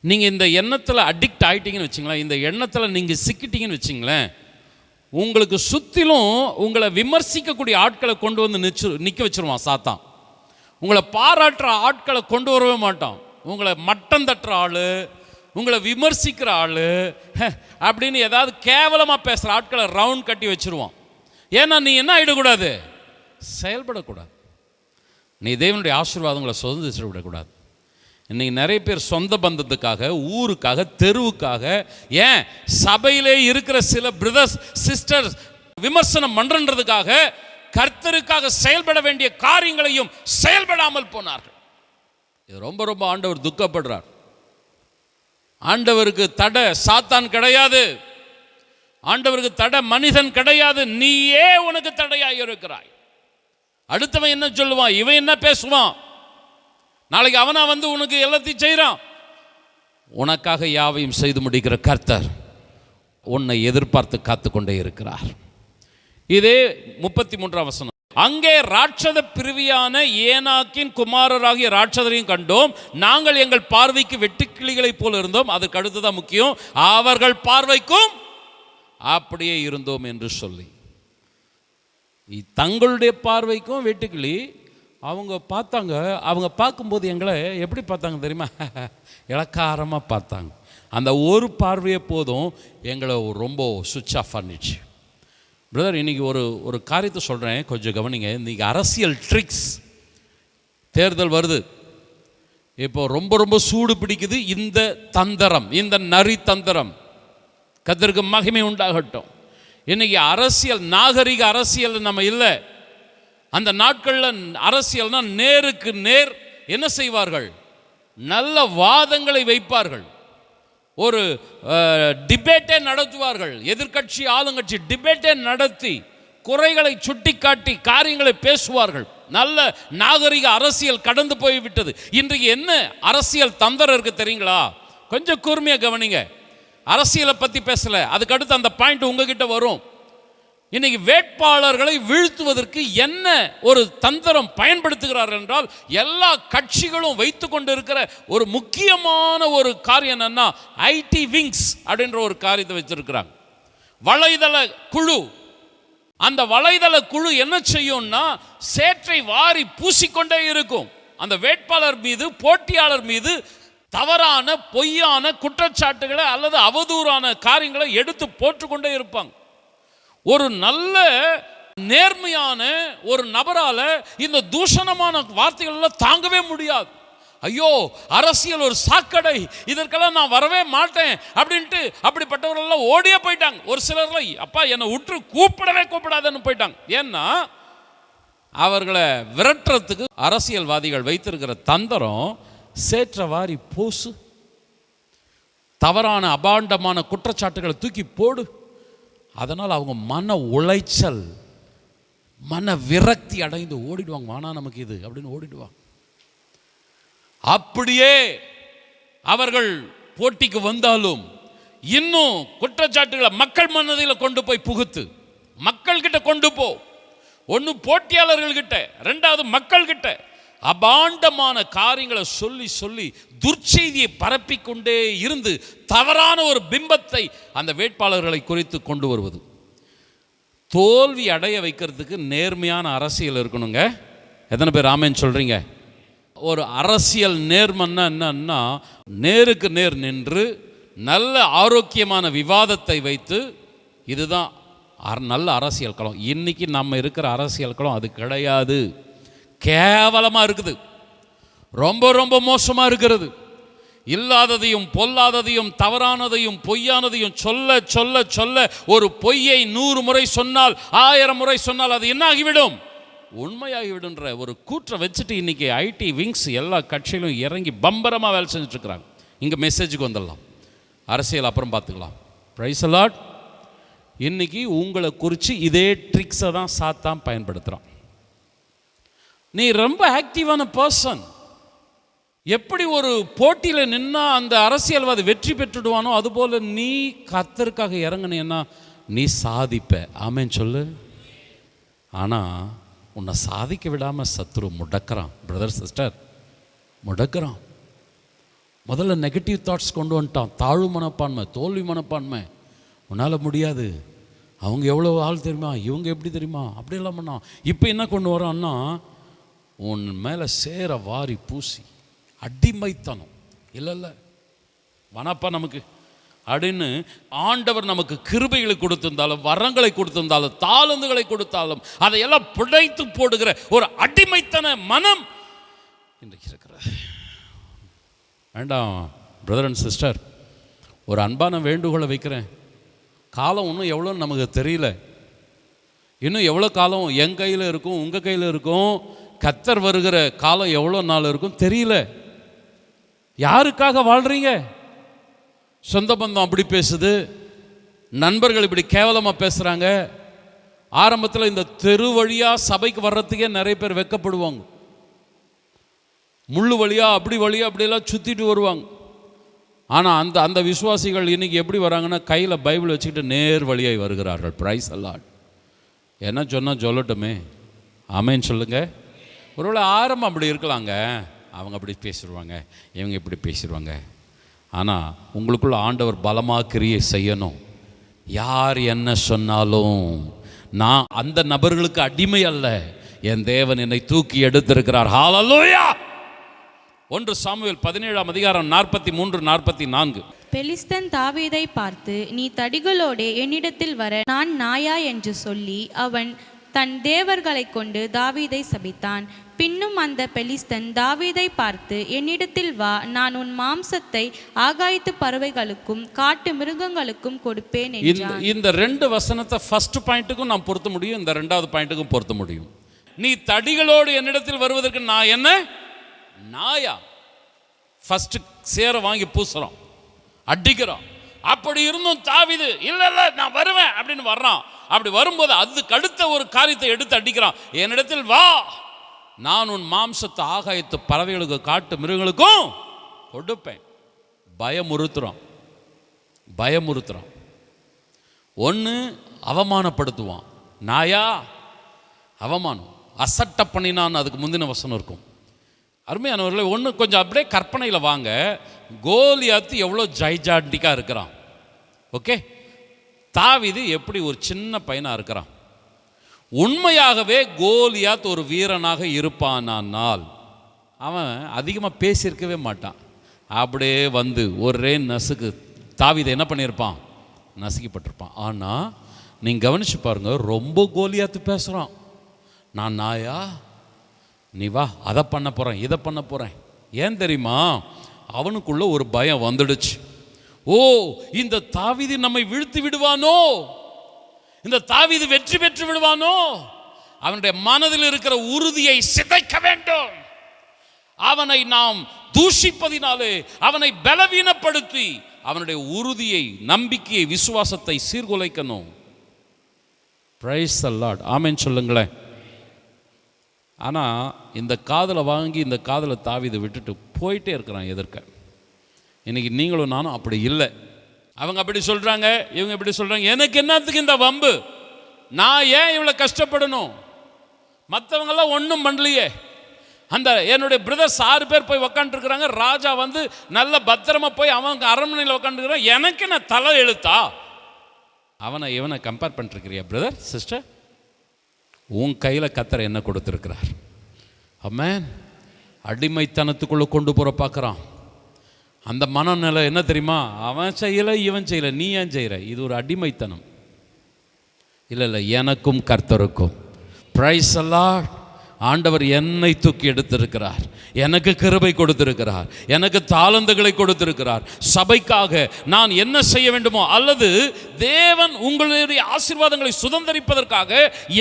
நீங்கள் இந்த எண்ணத்தில் அடிக்ட் ஆகிட்டீங்கன்னு வச்சிங்களேன், இந்த எண்ணத்தில் நீங்கள் சிக்கிட்டீங்கன்னு வச்சிங்களேன், உங்களுக்கு சுற்றிலும் உங்களை விமர்சிக்கக்கூடிய ஆட்களை கொண்டு வந்து நிற்க வச்சுருவான் சாத்தான். உங்களை பாராட்டுற ஆட்களை கொண்டு வரவே மாட்டான். உங்களை மட்டம் தட்டுற ஆள், உங்களை விமர்சிக்கிற ஆள் அப்படின்னு ஏதாவது கேவலமாக பேசுகிற ஆட்களை ரவுண்ட் கட்டி வச்சுருவான். ஏன்னா நீ என்ன ஆகிடக்கூடாது, செயல்படக்கூடாது. நீ தேவனுடைய ஆசீர்வாதங்களை சுதந்திரிச்சு விடக்கூடாது. இன்றைக்கி நிறைய பேர் சொந்த பந்தத்துக்காக, ஊருக்காக, தெருவுக்காக, ஏன் சபையிலே இருக்கிற சில பிரதர்ஸ் சிஸ்டர்ஸ் விமர்சனம் பண்ணுறதுக்காக கர்த்தருக்காக செயல்பட வேண்டிய காரியங்களையும் செயல்படாமல் போனார்கள். இது ரொம்ப ரொம்ப ஆண்டவர் துக்கப்படுறார். ஆண்டவருக்கு தடை சாத்தான் கிடையாது, ஆண்டவருக்கு தடை மனிதன் கிடையாது. நீயே உனக்கு தடையாக இருக்கிறாய். அடுத்தவன் என்ன சொல்லுவான், இவன் என்ன பேசுவான், நாளைக்கு அவனா உனக்கு எல்லாத்தையும் செய்கிறான். உனக்காக யாவையும் செய்து முடிக்கிற கர்த்தர் உன்னை எதிர்பார்த்து காத்து கொண்டே இருக்கிறார். இதே 33ஆம் வசனம், அங்கே ராட்சத பிரிவியான ஏனாக்கின் குமாரராகிய ராட்சதரையும் கண்டோம், நாங்கள் எங்கள் பார்வைக்கு வெட்டுக்கிளிகளைப் போல இருந்தோம். அதுக்கு அடுத்ததான் முக்கியம், அவர்கள் பார்வைக்கும் அப்படியே இருந்தோம் என்று சொல்லி. தங்களுடைய பார்வைக்கும் வெட்டுக்கிளி, அவங்க பார்த்தாங்க. அவங்க பார்க்கும்போது எங்களை எப்படி பார்த்தாங்க தெரியுமா? இளக்காரமாக பார்த்தாங்க. அந்த ஒரு பார்வையே போதும் எங்களை ரொம்ப சுவிட்ச் ஆஃப் பண்ணிடுச்சு. பிரதர், இன்றைக்கி ஒரு காரியத்தை சொல்கிறேன், கொஞ்சம் கவனிங்க. இன்றைக்கி அரசியல் ட்ரிக்ஸ், தேர்தல் வருது, இப்போ ரொம்ப ரொம்ப சூடு பிடிக்குது இந்த தந்திரம், இந்த நரி தந்திரம். கர்த்தருக்கு மகிமை உண்டாகட்டும். இன்றைக்கி அரசியல், நாகரிக அரசியல் நம்ம இல்லை. அந்த நாட்களில் அரசியல்னா நேருக்கு நேர் என்ன செய்வார்கள்? நல்ல வாதங்களை வைப்பார்கள், ஒரு டிபேட்டே நடத்துவார்கள். எதிர்கட்சி ஆளுங்கட்சி டிபேட்டே நடத்தி குறைகளை சுட்டி காட்டி காரியங்களை பேசுவார்கள். நல்ல நாகரிக அரசியல் கடந்து போய்விட்டது. இன்றைக்கு என்ன அரசியல் தந்திரம் இருக்கு தெரியுங்களா? கொஞ்சம் கூர்மையாக கவனிங்க. அரசியலை பற்றி பேசலை, அதுக்கு அடுத்து அந்த பாயிண்ட் உங்ககிட்ட வரும். இன்னைக்கு வேட்பாளர்களை வீழ்த்துவதற்கு என்ன ஒரு தந்திரம் பயன்படுத்துகிறார்கள் என்றால், எல்லா கட்சிகளும் வைத்து கொண்டு இருக்கிற ஒரு முக்கியமான ஒரு காரியம் என்னன்னா, ஐடி விங்ஸ் அப்படின்ற ஒரு காரியத்தை வச்சிருக்கிறாங்க, வலைதள குழு. அந்த வலைதள குழு என்ன செய்யும்னா, சேற்றை வாரி பூசிக்கொண்டே இருக்கும். அந்த வேட்பாளர் மீது, போட்டியாளர் மீது தவறான பொய்யான குற்றச்சாட்டுகளை அல்லது அவதூறான காரியங்களை எடுத்து போட்டுக்கொண்டே இருப்பாங்க. ஒரு நல்ல நேர்மையான ஒரு நபரால இந்த தூஷணமான வார்த்தைகள் தாங்கவே முடியாது. ஐயோ, அரசியல் ஒரு சாக்கடை, இதற்கெல்லாம் நான் வரவே மாட்டேன் அப்படின்ட்டு அப்படிப்பட்டவர்கள் ஓடியே போயிட்டாங்க. ஒரு சிலர்ல அப்பா என்னை விட்டு கூப்பிடவே கூப்பிடாதுன்னு போயிட்டாங்க. ஏன்னா அவர்களை விரட்டுறதுக்கு அரசியல்வாதிகள் வைத்திருக்கிற தந்திரம், சேற்றவாரி போசு, தவறான அபாண்டமான குற்றச்சாட்டுகளை தூக்கி போடு. அதனால் அவங்க மன உளைச்சல், மன விரக்தி அடைந்து ஓடிடுவாங்க. வானா நமக்கு இது அப்படின்னு ஓடிடுவாங்க. அப்படியே அவர்கள் போட்டிக்கு வந்தாலும் இன்னும் குற்றச்சாட்டுகளை மக்கள் மனதில் கொண்டு போய் புகுத்து, மக்கள்கிட்ட கொண்டு போ. ஒன்று போட்டியாளர்கள்கிட்ட, ரெண்டாவது மக்கள்கிட்ட அபாண்டமான காரியங்களை சொல்லி சொல்லி துர்ச்செய்தியை பரப்பிக்கொண்டே இருந்து தவறான ஒரு பிம்பத்தை அந்த வேட்பாளர்களை குறித்து கொண்டு வருவது. தோல்வி அடைய வைக்கிறதுக்கு நேர்மையான அரசியல் இருக்கணுங்க. எத்தனை பேர் ஆமேன்னு சொல்றீங்க? ஒரு அரசியல் நேர்மன்னா என்னன்னா, நேருக்கு நேர் நின்று நல்ல ஆரோக்கியமான விவாதத்தை வைத்து, இதுதான் நல்ல அரசியல் களம். இன்னைக்கு நம்ம இருக்கிற அரசியல் களம் அது கிடையாது. கேவலமாக இருக்குது, ரொம்ப ரொம்ப மோசமாக இருக்கிறது. இல்லாததையும் பொல்லாததையும் தவறானதையும் பொய்யானதையும் சொல்ல சொல்ல சொல்ல, ஒரு பொய்யை 100 முறை சொன்னால் 1000 முறை சொன்னால் அது என்ன ஆகிவிடும்? உண்மையாகிவிடுன்ற ஒரு கூற்றை வச்சுட்டு இன்னைக்கு ஐடி விங்ஸ் எல்லா கட்சியிலும் இறங்கி பம்பரமாக வேலை செஞ்சுட்டு இருக்கிறாங்க. இங்கே மெசேஜுக்கு வந்துடலாம், அரசியல் அப்புறம் பார்த்துக்கலாம். Praise the Lord. இன்னைக்கு உங்களை குறித்து இதே ட்ரிக்ஸை தான் சாத்தான் பயன்படுத்துகிறான். நீ ரொம்ப ஆக்டிவான பர்சன், எப்படி ஒரு போட்டியில் நின்னா அந்த அரசியல்வாதி வெற்றி பெற்றுடுவானோ அதுபோல் நீ கர்த்தருக்காக இறங்கினேன்னா நீ சாதிப்ப. ஆமேன்னு சொல்லு. ஆனால் உன்னை சாதிக்க விடாமல் சத்துரு முடக்கிறான். Brother sister, முடக்கிறான். முதல்ல நெகட்டிவ் தாட்ஸ் கொண்டு வந்துட்டான், தாழ்வு மனப்பான்மை, தோல்வி மனப்பான்மை. உன்னால் முடியாது, அவங்க எவ்வளோ ஆள் தெரியுமா, இவங்க எப்படி தெரியுமா, அப்படியெல்லாம் பண்ணான். இப்போ என்ன கொண்டு வரான்னா, உன் மேலே சேர வாரி பூசி அடிமைத்தனம். இல்லை வனப்பா நமக்கு அப்படின்னு ஆண்டவர் நமக்கு கிருபைகளை கொடுத்திருந்தாலும், வரங்களை கொடுத்திருந்தாலும், தாளந்துகளை கொடுத்தாலும் அதையெல்லாம் புடைத்து போடுகிற ஒரு அடிமைத்தன மனம் இன்றைக்கு இருக்கிறது. வேண்டாம் பிரதர் அண்ட் சிஸ்டர், ஒரு அன்பான வேண்டுகோளை வைக்கிறேன். காலம் இன்னும் எவ்வளோன்னு நமக்கு தெரியல. இன்னும் எவ்வளோ காலம் என் கையில் இருக்கும், உங்கள் கையில் இருக்கும். கர்த்தர் வருகிற காலம் எவ்வளோ நாள் இருக்கும் தெரியல. யாருக்காக வாழ்கிறீங்க? சொந்த பந்தம் அப்படி பேசுது, நண்பர்கள் இப்படி கேவலமாக பேசுகிறாங்க. ஆரம்பத்தில் இந்த தெரு வழியாக சபைக்கு வர்றதுக்கே நிறைய பேர் வெட்கப்படுவாங்க. முள்ளு வழியாக அப்படி வழியாக அப்படியெல்லாம் சுற்றிட்டு வருவாங்க. ஆனால் அந்த விசுவாசிகள் இன்றைக்கி எப்படி வராங்கன்னா, கையில் பைபிள் வச்சுக்கிட்டு நேர் வழியாய் வருகிறார்கள். Praise the Lord. என்ன சொன்னால் சொல்லட்டுமே, ஆமேன்னு சொல்லுங்க. ஒருவேளை ஆரம்பம் அப்படி இருக்கலாங்க, அவங்க அப்படி பேசிடுவாங்க, இவங்க இப்படி பேசிடுவாங்க. ஆனால் உங்களுக்குள்ள ஆண்டவர் பலமாக கிரியை செய்யணும். யார் என்ன சொன்னாலும் நான் அந்த நபர்களுக்கு அடிமை அல்ல, என் தேவன் என்னை தூக்கி எடுத்திருக்கிறார். ஹல்லேலூயா. 1 சாமுவேல் 17ஆம் அதிகாரம் 43-44. பெலிஸ்தன் தாவீதை பார்த்து, நீ தடிகளோடே என்னிடத்தில் வர நான் நாயா என்று சொல்லி அவன் தன் தேவர்களை கொண்டு தாவீதை சபித்தான். பின்னும் அந்த பெலிஸ்தன் தாவீதை பார்த்து, என்னிடத்தில் வா, நான் உன் மாம்சத்தை ஆகாயத்து பறவைகளுக்கும் காட்டு மிருகங்களுக்கும் கொடுப்பேன் என்றான். இந்த 2 வசனத்தை ஃபர்ஸ்ட் பாயிண்ட்டுக்கும் நான் பொருத்த முடியும், இந்த 2வது பாயிண்ட்டுக்கும் பொருத்த முடியும். நீ தடிகளோடு என்னிடத்தில் வருவதற்கு நான் என்ன நாயா? ஃபர்ஸ்ட் சேர வாங்கி பூசுறான், அடிக்கிறான். அப்படி இருந்தும் தாவீது இல்ல நான் வருவேன் அப்படின்னு வர்றான். அப்படி வரும்போது அதுக்கு அடுத்த ஒரு காரியத்தை எடுத்து அடிக்கிறான். என்னிடத்தில் வா, நான் உன் மாம்சத்தை ஆகாயத்து பறவைகளுக்கு காட்டு மிருகங்களுக்கும் கொடுப்பேன். பயமுறுத்துறான். ஒன்று அவமானப்படுத்துவான், நாயா அவமானம். அசட்ட பண்ணினான்னு அதுக்கு முந்தின வசனம் இருக்கும். அருமையானவர்களே, ஒன்று கொஞ்சம் அப்படியே கற்பனையில் வாங்க. கோலியாத்து எவ்வளோ ஜைஜாண்டிக்காக இருக்கிறான். ஓகே, தாவீது எப்படி ஒரு சின்ன பையனாக இருக்கிறான். உண்மையாகவே கோலியாத் ஒரு வீரனாக இருப்பானால் அவன் அதிகமாக பேசியிருக்கவே மாட்டான். அப்படியே வந்து ஒரே நசுக்கு தாவீதை என்ன பண்ணியிருப்பான், நசுக்கப்பட்டிருப்பான். ஆனால் நீங்கள் கவனிச்சு பாருங்க, ரொம்ப கோலியாத்து பேசுகிறான். நான் நாயா, நீ வா, அதை பண்ண போகிறேன், இதை பண்ண போகிறேன். ஏன் தெரியுமா? அவனுக்குள்ள ஒரு பயம் வந்துடுச்சு. ஓ, இந்த தாவீது நம்மை வீழ்த்தி விடுவானோ, இந்த தாவீது வெற்றி பெற்று விடுவானோ. அவனுடைய மனதில் இருக்கிற உறுதியை சிதைக்க வேண்டும். அவனை நாம் தூஷிப்பதினாலே அவனை பலவீனப்படுத்தி அவனுடைய உறுதியை, நம்பிக்கையை, விசுவாசத்தை சீர்குலைக்கணும். Praise the Lord. ஆமென் சொல்லுங்களேன். ஆனால் இந்த காதலை வாங்கி இந்த காதலை தாவீது விட்டுட்டு போயிட்டே இருக்கிறான் எதிர்க்க. இன்னைக்கு நீங்களும் நானும் அப்படி இல்லை. அவங்க அப்படி சொல்கிறாங்க, இவங்க இப்படி சொல்கிறாங்க. எனக்கு என்னத்துக்கு இந்த வம்பு? நான் ஏன் இவ்வளோ கஷ்டப்படணும்? மற்றவங்கெல்லாம் ஒன்றும் பண்ணலையே. அந்த என்னுடைய பிரதர்ஸ் 6 பேர் போய் உக்காந்துருக்குறாங்க. ராஜா வந்து நல்ல பத்திரமா போய் அவங்க அரண்மனையில் உக்காந்துருக்கிறான். எனக்கு என்ன தலை எழுத்தா? அவனை இவனை கம்பேர் பண்ணிருக்கிறியா பிரதர் சிஸ்டர்? உன் கையில் கர்த்தர் என்ன கொடுத்துருக்கிறார்? ஆமென். அடிமைத்தனத்துக்குள்ளே கொண்டு போகிற பார்க்குறான். அந்த மனநிலை என்ன தெரியுமா? அவன் செய்யலை, இவன் செய்யலை, நீ ஏன் செய்கிற? இது ஒரு அடிமைத்தனம். இல்லை, எனக்கும் கர்த்தருக்கும். Praise the Lord. ஆண்டவர் என்னை தூக்கி எடுத்திருக்கிறார், எனக்கு கிருபை கொடுத்திருக்கிறார், எனக்கு தாளந்துகளை கொடுத்திருக்கிறார். சபைக்காக நான் என்ன செய்ய வேண்டுமோ, அல்லது தேவன் உங்களுடைய ஆசீர்வாதங்களை சுதந்திரிப்பதற்காக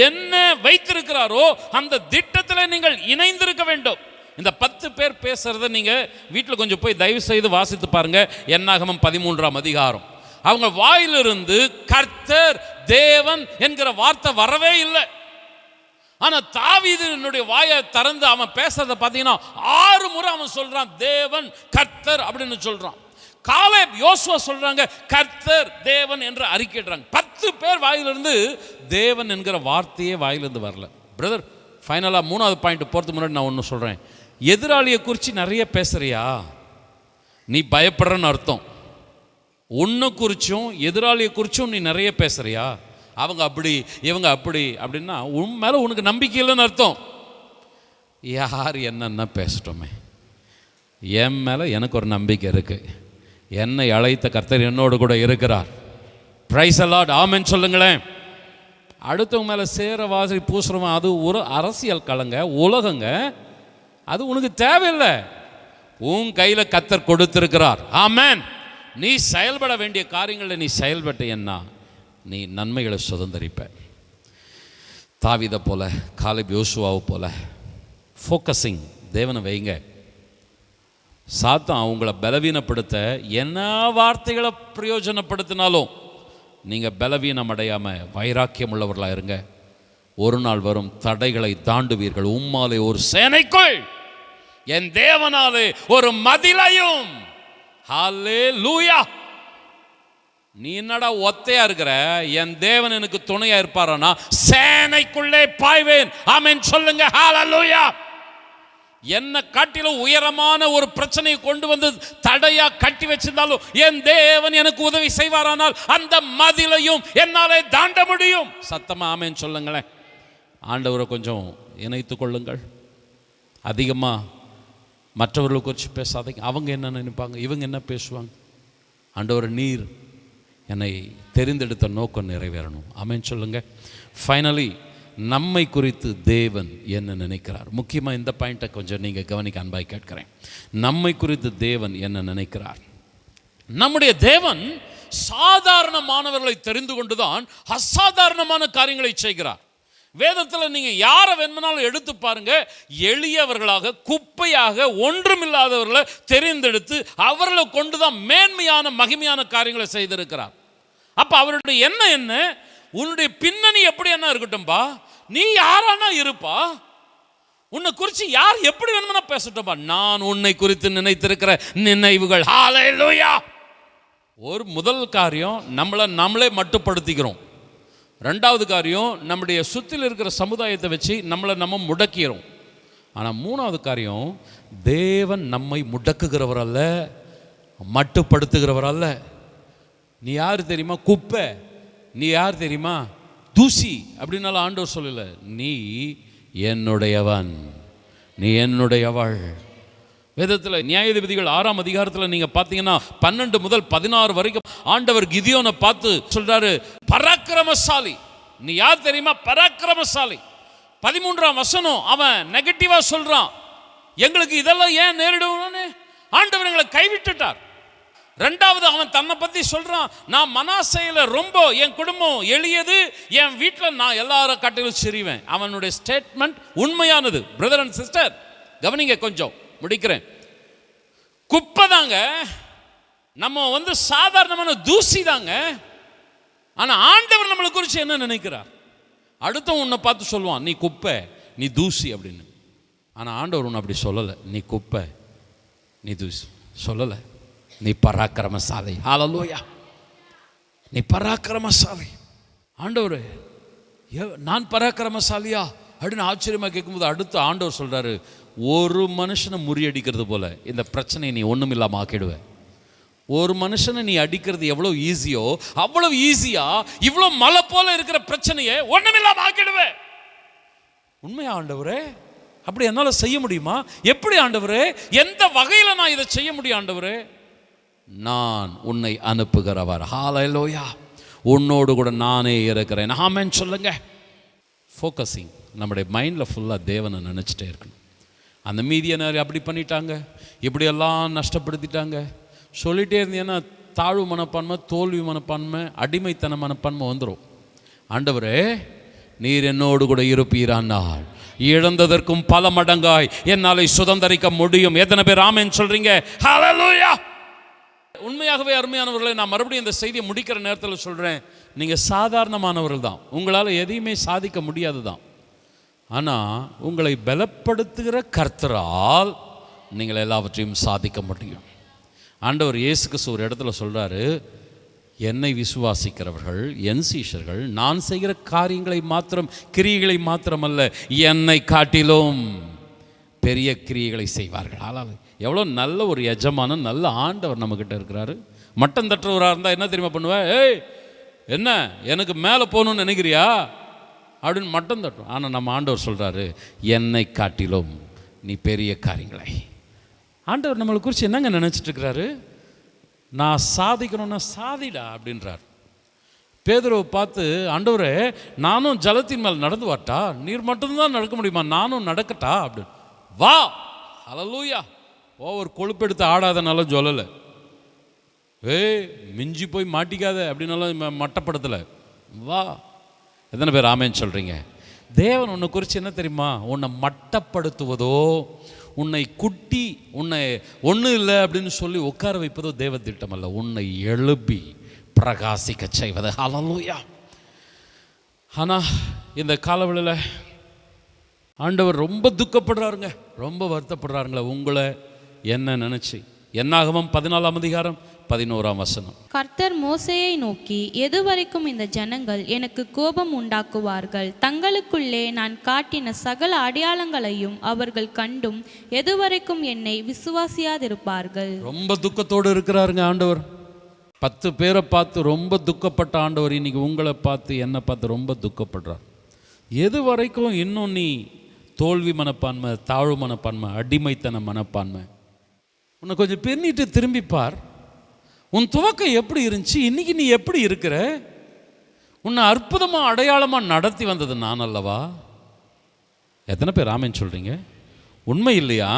என்ன வைத்திருக்கிறாரோ அந்த திட்டத்தில் நீங்கள் இணைந்திருக்க வேண்டும். இந்த 10 பேர் பேசுறத நீங்கள் வீட்டில் கொஞ்சம் போய் தயவு செய்து வாசித்து பாருங்க. என்னாகமம் 13ஆம் அதிகாரம். அவங்க வாயிலிருந்து கர்த்தர், தேவன் என்கிற வார்த்தை வரவே இல்லை. ஆனால் தாவீதினுடைய வாயை திறந்து அவன் பேசுறத பார்த்தீங்கன்னா 6 முறை அவன் சொல்றான் தேவன், கர்த்தர் அப்படின்னு சொல்றான். காலேப், யோசுவா சொல்றாங்க கர்த்தர், தேவன் என்று அறிக்கையிடுறாங்க. 10 பேர் வாயிலிருந்து தேவன் என்கிற வார்த்தையே வாயிலிருந்து வரல. பிரதர், ஃபைனலாக 3வது பாயிண்ட் போகிறதுக்கு முன்னாடி நான் ஒன்று சொல்கிறேன். எதிராளியை குறித்து நிறைய பேசுறியா, நீ பயப்படுறன்னு அர்த்தம். உன்னை குறிச்சும் எதிராளியை குறிச்சும் நீ நிறைய பேசுறியா, அவங்க அப்படி இவங்க அப்படி அப்படின்னா உன் மேலே உனக்கு நம்பிக்கை இல்லைன்னு அர்த்தம். யார் என்னென்ன பேசட்டோமே, என் மேலே எனக்கு ஒரு நம்பிக்கை இருக்குது. என்னை அழைத்த கர்த்தர் என்னோடு கூட இருக்கிறார். Praise the Lord. ஆமென் சொல்லுங்களேன். அடுத்தவங்க மேலே சேர வாசி பூசுறவன் அது ஒரு அரசியல் கலங்க, உலகங்க. அது உனக்கு தேவையில்லை. உன் கையில் கர்த்தர் கொடுத்திருக்கிறார். ஆமென். நீ செயல்பட வேண்டிய காரியங்களில் நீ செயல்பட்டேன்னா நீ நன்மைகளை சுதந்திரிப்ப. தாவீதை போல, காலேப், யோசுவாவை போல ஃபோக்கஸிங் தேவனை வைங்க. சாத்தான் அவங்கள பலவீனப்படுத்த என்ன வார்த்தைகளை பிரயோஜனப்படுத்தினாலும் நீங்கள் பலவீனம் அடையாமல் வைராக்கியம் உள்ளவர்களாக இருங்க. ஒரு நாள் வரும், தடைகளை தாண்டுவீர்கள். உம்மாலே ஒரு சேனைக்குள், என் தேவனாலே ஒரு மதிலையும். ஹல்லேலூயா. நீ என்னடா ஒத்தையா இருக்கிற, என் தேவன் எனக்கு துணையா இருப்பாரானா சேனைக்குள்ளே பாய்வேன். ஆமென் சொல்லுங்க. ஹalleluya. என்ன காட்டிலும் உயரமான ஒரு பிரச்சனையை கொண்டு வந்து தடையா கட்டி வச்சிருந்தாலும் என் தேவன் எனக்கு உதவி செய்வாரானால் அந்த மதிலையும் என்னாலே தாண்ட முடியும். சத்தமா ஆமென் சொல்லுங்களேன். ஆண்டவரை கொஞ்சம் இணைத்து கொள்ளுங்கள். அதிகமாக மற்றவர்களை குறித்து பேசாதீங்க. அவங்க என்ன நினைப்பாங்க, இவங்க என்ன பேசுவாங்க. ஆண்டவர், நீர் என்னை தெரிந்தெடுத்த நோக்கம் நிறைவேறணும். ஆமென் சொல்லுங்க. ஃபைனலி நம்மை குறித்து தேவன் என்ன நினைக்கிறார். முக்கியமாக இந்த பாயிண்ட்டை கொஞ்சம் நீங்கள் கவனிக்க அன்பாய் கேட்கிறேன். நம்மை குறித்து தேவன் என்ன நினைக்கிறார். நம்முடைய தேவன் சாதாரணமானவர்களை தெரிந்து கொண்டுதான் அசாதாரணமான காரியங்களை செய்கிறார். வேதத்தில் நீங்கள் யாரை வேணுமானாலும் எடுத்து பாருங்க, எளியவர்களாக குப்பையாக ஒன்றுமில்லாதவர்களை தெரிந்தெடுத்து அவர்களை கொண்டு தான் மேன்மையான மகிமையான காரியங்களை செய்திருக்கிறார். அப்போ அவருடைய என்ன உன்னுடைய பின்னணி எப்படி என்ன இருக்கட்டும்பா, நீ யாரானா இருப்பா, உன்னை குறித்து யார் எப்படி வேணும்னா பேசட்டும்பா, நான் உன்னை குறித்து நினைத்திருக்கிற நினைவுகள். ஹalleluya. ஒரு முதல் காரியம் நம்மளே மட்டுப்படுத்திக்கிறோம். ரெண்டாவது காரியம் நம்முடைய சுற்றில் இருக்கிற சமுதாயத்தை வச்சு நம்ம முடக்கிறோம். ஆனால் மூணாவது காரியம், தேவன் நம்மை முடக்குகிறவர் அல்ல, மட்டுப்படுத்துகிறவர் அல்ல. நீ யார் தெரியுமா, குப்பை. நீ யார் தெரியுமா, தூசி அப்படின்னாலும் ஆண்டவர் சொல்லல, நீ என்னுடையவன், நீ என்னுடையவள். வேதத்தில் நியாயாதிபதிகள் 6ஆம் அதிகாரத்தில் நீங்கள் பார்த்தீங்கன்னா 12 முதல் 16 வரைக்கும் ஆண்டவர் கிதியோனை பார்த்து சொல்றாரு, பராக்கிரமசாலி. நீ யார் தெரியுமா, பராக்கிரமசாலி. 13ஆம் வசனம் அவன் நெகட்டிவா சொல்றான், எங்களுக்கு இதெல்லாம் ஏன் நேரிடுவோன்னு, ஆண்டவர் எங்களை கைவிட்டுட்டார். ரெண்டாவது அவன் தன்னை பற்றி சொல்றான், நான் மனாசையில் ரொம்ப என் குடும்பம் எளியது, என் வீட்டில் நான் எல்லாரும் காட்டிலும் சிரிவேன். அவனுடைய ஸ்டேட்மெண்ட் உண்மையானது. பிரதர் அண்ட் சிஸ்டர் கவனிங்க, கொஞ்சம் முடிக்கிறேன். குப்பை தாங்க, நம்ம சாதாரணமான தூசி தாங்க. ஆனால் ஆண்டவர் நம்மளை குறித்து என்ன நினைக்கிறார். அடுத்த உன்னை பார்த்து சொல்லுவான், நீ குப்பை, நீ தூசி அப்படின்னு. ஆனால் ஆண்டவர் உன்னை அப்படி சொல்லலை, நீ குப்பை, நீ தூசி சொல்லலை, நீ பராக்கிரமசாலி. ஹalleluya. நீ பராக்கிரமசாலி. ஆண்டவர், நான் பராக்கிரமசாலியா அப்படின்னு ஆச்சரியமாக கேட்கும்போது அடுத்து ஆண்டவர் சொல்றாரு, ஒரு மனுஷனை முறியடிக்கிறது போல இந்த பிரச்சனையை நீ ஒன்றும் இல்லாமல் ஆக்கிடுவேன். ஒரு மனுஷனை நீ அடிக்கிறது எவ்வளோ ஈஸியோ அவ்வளவு ஈஸியா இவ்வளோ மலை போல இருக்கிற பிரச்சனையை ஒன்றும் இல்லாமல் ஆக்கிடுவேன். உண்மையா ஆண்டவரே? அப்படி என்னால் செய்ய முடியுமா? எப்படி ஆண்டவரே? எந்த வகையில் நான் இதை செய்ய முடியும் ஆண்டவரே? நான் உன்னை அனுப்புகிறவர். ஹalleluya. உன்னோடு கூட நானே இருக்கிறேன். ஆமென் சொல்லுங்க. ஃபோக்கஸிங், நம்முடைய மைண்டில் ஃபுல்லாக தேவனை நினச்சிட்டே இருக்கணும். அந்த மீதியை அப்படி பண்ணிட்டாங்க, இப்படியெல்லாம் நஷ்டப்படுத்திட்டாங்க சொல்லிகிட்டே இருந்தீங்கன்னா தாழ்வு மனப்பான்மை, தோல்வி மனப்பான்மை, அடிமைத்தன மனப்பான்மை வந்துடும். ஆண்டவரே, நீர் என்னோடு கூட இருப்பீரானால் இழந்ததற்கும் பல மடங்காய் என்னாலே சுதந்தரிக்க முடியும். எத்தனை பேர் ஆமென் சொல்றீங்க? ஹalleluya. உண்மையாகவே அருமையானவர்களை, நான் மறுபடியும் இந்த செய்தியை முடிக்கிற நேரத்தில் சொல்கிறேன், நீங்கள் சாதாரணமானவர்கள் தான், உங்களால் எதையுமே சாதிக்க முடியாது தான். ஆனால் உங்களை பலப்படுத்துகிற கர்த்தரால் நீங்கள் எல்லாவற்றையும் சாதிக்க முடியும். ஆண்டவர் இயேசு கிறிஸ்து ஒரு இடத்துல சொல்கிறாரு, என்னை விசுவாசிக்கிறவர்கள், என் சீஷர்கள், நான் செய்கிற காரியங்களை மாத்திரம், கிரியைகளை மாத்திரமல்ல, என்னை காட்டிலும் பெரிய கிரியைகளை செய்வார்கள். ஆனால் எவ்வளோ நல்ல ஒரு எஜமான நல்ல ஆண்டவர் நம்மக்கிட்ட இருக்கிறாரு. மட்டம் தட்டுறவராக இருந்தால் என்ன தெரியுமா பண்ணுவேன்? ஏய், என்ன எனக்கு மேலே போகணும்னு நினைக்கிறியா அப்படின்னு மட்டம் தட்டும். ஆனால் நம்ம ஆண்டவர் சொல்கிறாரு, என்னை காட்டிலும் நீ பெரிய காரியங்களை. ஆண்டவர் நம்மளை குறித்து என்னங்க நினச்சிட்டு இருக்கிறாரு? நான் சாதிக்கணும்னா சாதிடா அப்படின்றார். பேதுருவை பார்த்து, ஆண்டவரே, நானும் ஜலத்தின் மேல் நடந்து வாட்டா? நீர் மட்டும்தான் நடக்க முடியுமா? நானும் நடக்கட்டா அப்படின்னு. வா. ஹல்லேலூயா. ஓவர் கொழுப்பெடுத்து ஆடாதனாலும் சொல்லலை, மிஞ்சி போய் மாட்டிக்காத அப்படின்னாலும் மட்டப்படுத்தலை. வா. எத்தனை பேர் ஆமேன்னு சொல்கிறீங்க? தேவன் உன்னை குறித்து என்ன தெரியுமா? உன்னை மட்டப்படுத்துவதோ, உன்னை குட்டி, உன்னை ஒன்றும் இல்லை அப்படின்னு சொல்லி உட்கார வைப்பதோ தேவ திட்டம் அல்ல. உன்னை எழுப்பி பிரகாசிக்க செய்வது. ஹல்லேலூயா. ஆனால் இந்த காலவெளியில் ஆண்டவர் ரொம்ப துக்கப்படுறாருங்க, ரொம்ப வருத்தப்படுறாருங்களே உங்களை என்ன நினச்சி. என்னாகமம் 14ஆம் அதிகாரம் 11ஆம் வசனம். கர்த்தர் மோசேயை நோக்கி, எதுவரைக்கும் இந்த ஜனங்கள் எனக்கு கோபம் உண்டாக்குவார்கள்? தங்களுக்குள்ளே நான் காட்டின சகல அடையாளங்களையும் அவர்கள் கண்டும் எதுவரைக்கும் என்னை விசுவாசியாதிருப்பார்கள்? ரொம்ப துக்கத்தோடு இருக்கிறாருங்க ஆண்டவர். 10 பேரை பார்த்து ரொம்ப துக்கப்பட்ட ஆண்டவர் இன்னைக்கு உங்களை பார்த்து என்னை பார்த்து ரொம்ப துக்கப்படுறார். எது வரைக்கும் இன்னும் நீ தோல்வி மனப்பான்மை, தாழ்வு மனப்பான்மை, அடிமைத்தன மனப்பான்மை? உன்னை கொஞ்சம் பின்னிட்டு திரும்பிப்பார். உன் துவக்கம் எப்படி இருந்துச்சு, இன்னைக்கு நீ எப்படி இருக்கிற? உன்னை அற்புதமாக அடையாளமாக நடத்தி வந்தது நான் அல்லவா? எத்தனை பேர் ஆமேன்னு சொல்கிறீங்க? உண்மை இல்லையா?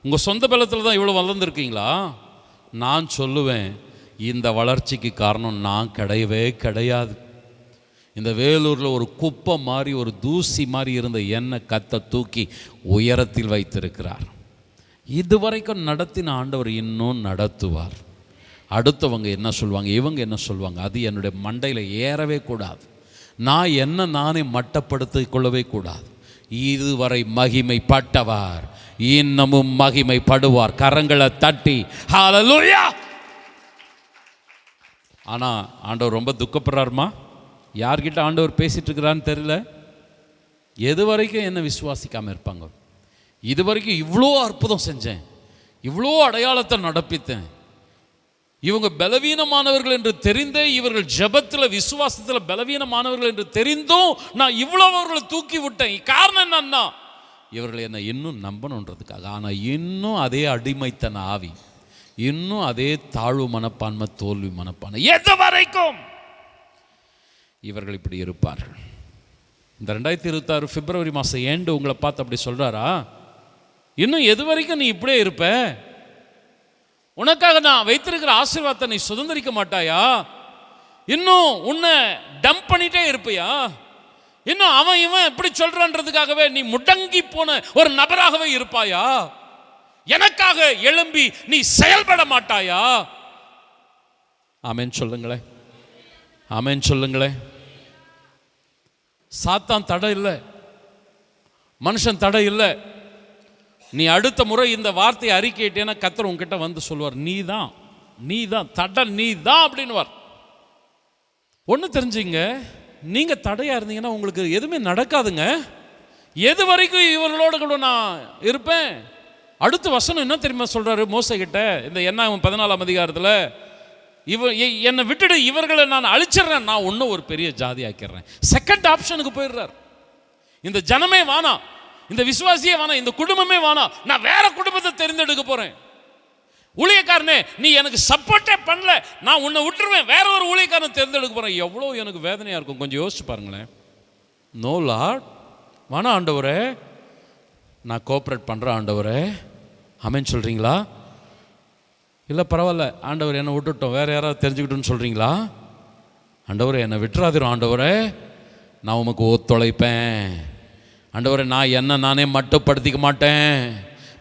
உங்கள் சொந்த பலத்தில் தான் இவ்வளோ வளர்ந்துருக்கீங்களா? நான் சொல்லுவேன், இந்த வளர்ச்சிக்கு காரணம் நான் கிடையவே கிடையாது. இந்த வேலூரில் ஒரு குப்பை மாதிரி, ஒரு தூசி மாதிரி இருந்த என்னை கத்த தூக்கி உயரத்தில் வைத்திருக்கிறார். இதுவரைக்கும் நடத்தின ஆண்டவர் இன்னும் நடத்துவார். அடுத்தவங்க என்ன சொல்லுவாங்க, இவங்க என்ன சொல்லுவாங்க, அது என்னுடைய மண்டையில் ஏறவே கூடாது. நான் என்ன நானே மட்டப்படுத்தி கொள்ளவே கூடாது. இதுவரை மகிமைப்பட்டவர் இன்னமும் மகிமைப்படுவார். கரங்களை தட்டி ஹல்லேலூயா. ஆனால் ஆண்டவர் ரொம்ப துக்கப்படுறாருமா? யார்கிட்ட ஆண்டவர் பேசிட்டு இருக்கிறான்னு தெரியல. எது வரைக்கும் என்ன விசுவாசிக்காமல் இருப்பாங்க? இது வரைக்கும் இவ்வளோ அற்புதம் செஞ்சேன், இவ்வளோ அடையாளத்தை நடப்பித்தேன், இவங்க பலவீனமானவர்கள் என்று தெரிந்தே, இவர்கள் ஜெபத்தில் விசுவாசத்தில் பலவீனமானவர்கள் என்று தெரிந்தும் நான் இவ்வளோ அவர்களை தூக்கி விட்டேன். காரணம் என்னன்னா, இவர்கள் என்னை இன்னும் நம்பணுன்றதுக்காக. ஆனால் இன்னும் அதே அடிமைத்தன ஆவி, இன்னும் அதே தாழ்வு மனப்பான்மை, தோல்வி மனப்பான்மை. எது வரைக்கும் இவர்கள் இப்படி இருப்பார்கள்? இந்த 2026 பிப்ரவரி மாதம் ஏண்டு உங்களை பார்த்து அப்படி சொல்கிறாரா? இன்னும் எது வரைக்கும் நீ இப்படியே இருப்ப? உனக்காக நான் வைத்திருக்கிற ஆசீர்வாதத்தை நீ சுதந்திரிக்க மாட்டாயா? இன்னும் உன்னை டம்ப் பண்ணிட்டே இருப்பியா? இன்னும் அவன் இவன் இப்படி சொல்றான்றதுக்காகவே நீ முடங்கி போன ஒரு நபராகவே இருப்பாயா? எனக்காக எழும்பி நீ செயல்பட மாட்டாயா? ஆமென் சொல்லுங்களேன், ஆமென் சொல்லுங்களேன். சாத்தான் தடை இல்லை, மனுஷன் தடை இல்லை. நீ அடுத்த முறை இந்த வார்த்தையை அறிக்கையிட்டேன்னா கர்த்தர் உன்கிட்ட வந்து சொல்லுவார், நீ தான் தடை, நீ தான் அப்படின்னுவார். ஒன்று தெரிஞ்சுங்க, நீங்கள் தடையாக இருந்தீங்கன்னா உங்களுக்கு எதுவுமே நடக்காதுங்க. எது வரைக்கும் இவர்களோட கூட நான் இருப்பேன்? அடுத்த வசனம் என்ன தெரியுமா சொல்கிறாரு மோசே கிட்ட? இந்த என்னாகும் 14ஆம் அதிகாரத்தில், என்னை விட்டுடு, இவர்களை நான் அழிச்சிடுறேன், நான் ஒன்றும் ஒரு பெரிய ஜாதி ஆக்கிடுறேன். செகண்ட் ஆப்ஷனுக்கு போயிடுறார். இந்த ஜனமே வேணாம், இந்த விசுவாசியே வேணாம், இந்த குடும்பமே வேணாம், நான் வேற குடும்பத்தை தெரிந்தெடுக்க போறேன். ஊழியக்காரனே, நீ எனக்கு சப்போர்ட்டே பண்ணல, நான் உன்னை விட்டுருவேன், வேற ஒரு ஊழியக்காரனை தேர்ந்தெடுக்க போறேன். எவ்வளோ எனக்கு வேதனையா இருக்கும், கொஞ்சம் யோசிச்சு பாருங்களேன். நோ லார்ட், வேணாம் ஆண்டவரே, நான் கோஆப்ரேட் பண்ணுறேன் ஆண்டவரே. ஆமென் சொல்கிறீங்களா? இல்லை பரவாயில்ல ஆண்டவர், என்னை விட்டுட்டோம், வேறு யாராவது தெரிஞ்சுக்கிட்டோன்னு சொல்கிறீங்களா? ஆண்டவரே என்னை விட்டுறாதிரும் ஆண்டவரே, நான் உமக்கு ஒத்துழைப்பேன் ஆண்டவரே. நான் என்ன நானே மட்டுப்படுத்திக்க மாட்டேன்.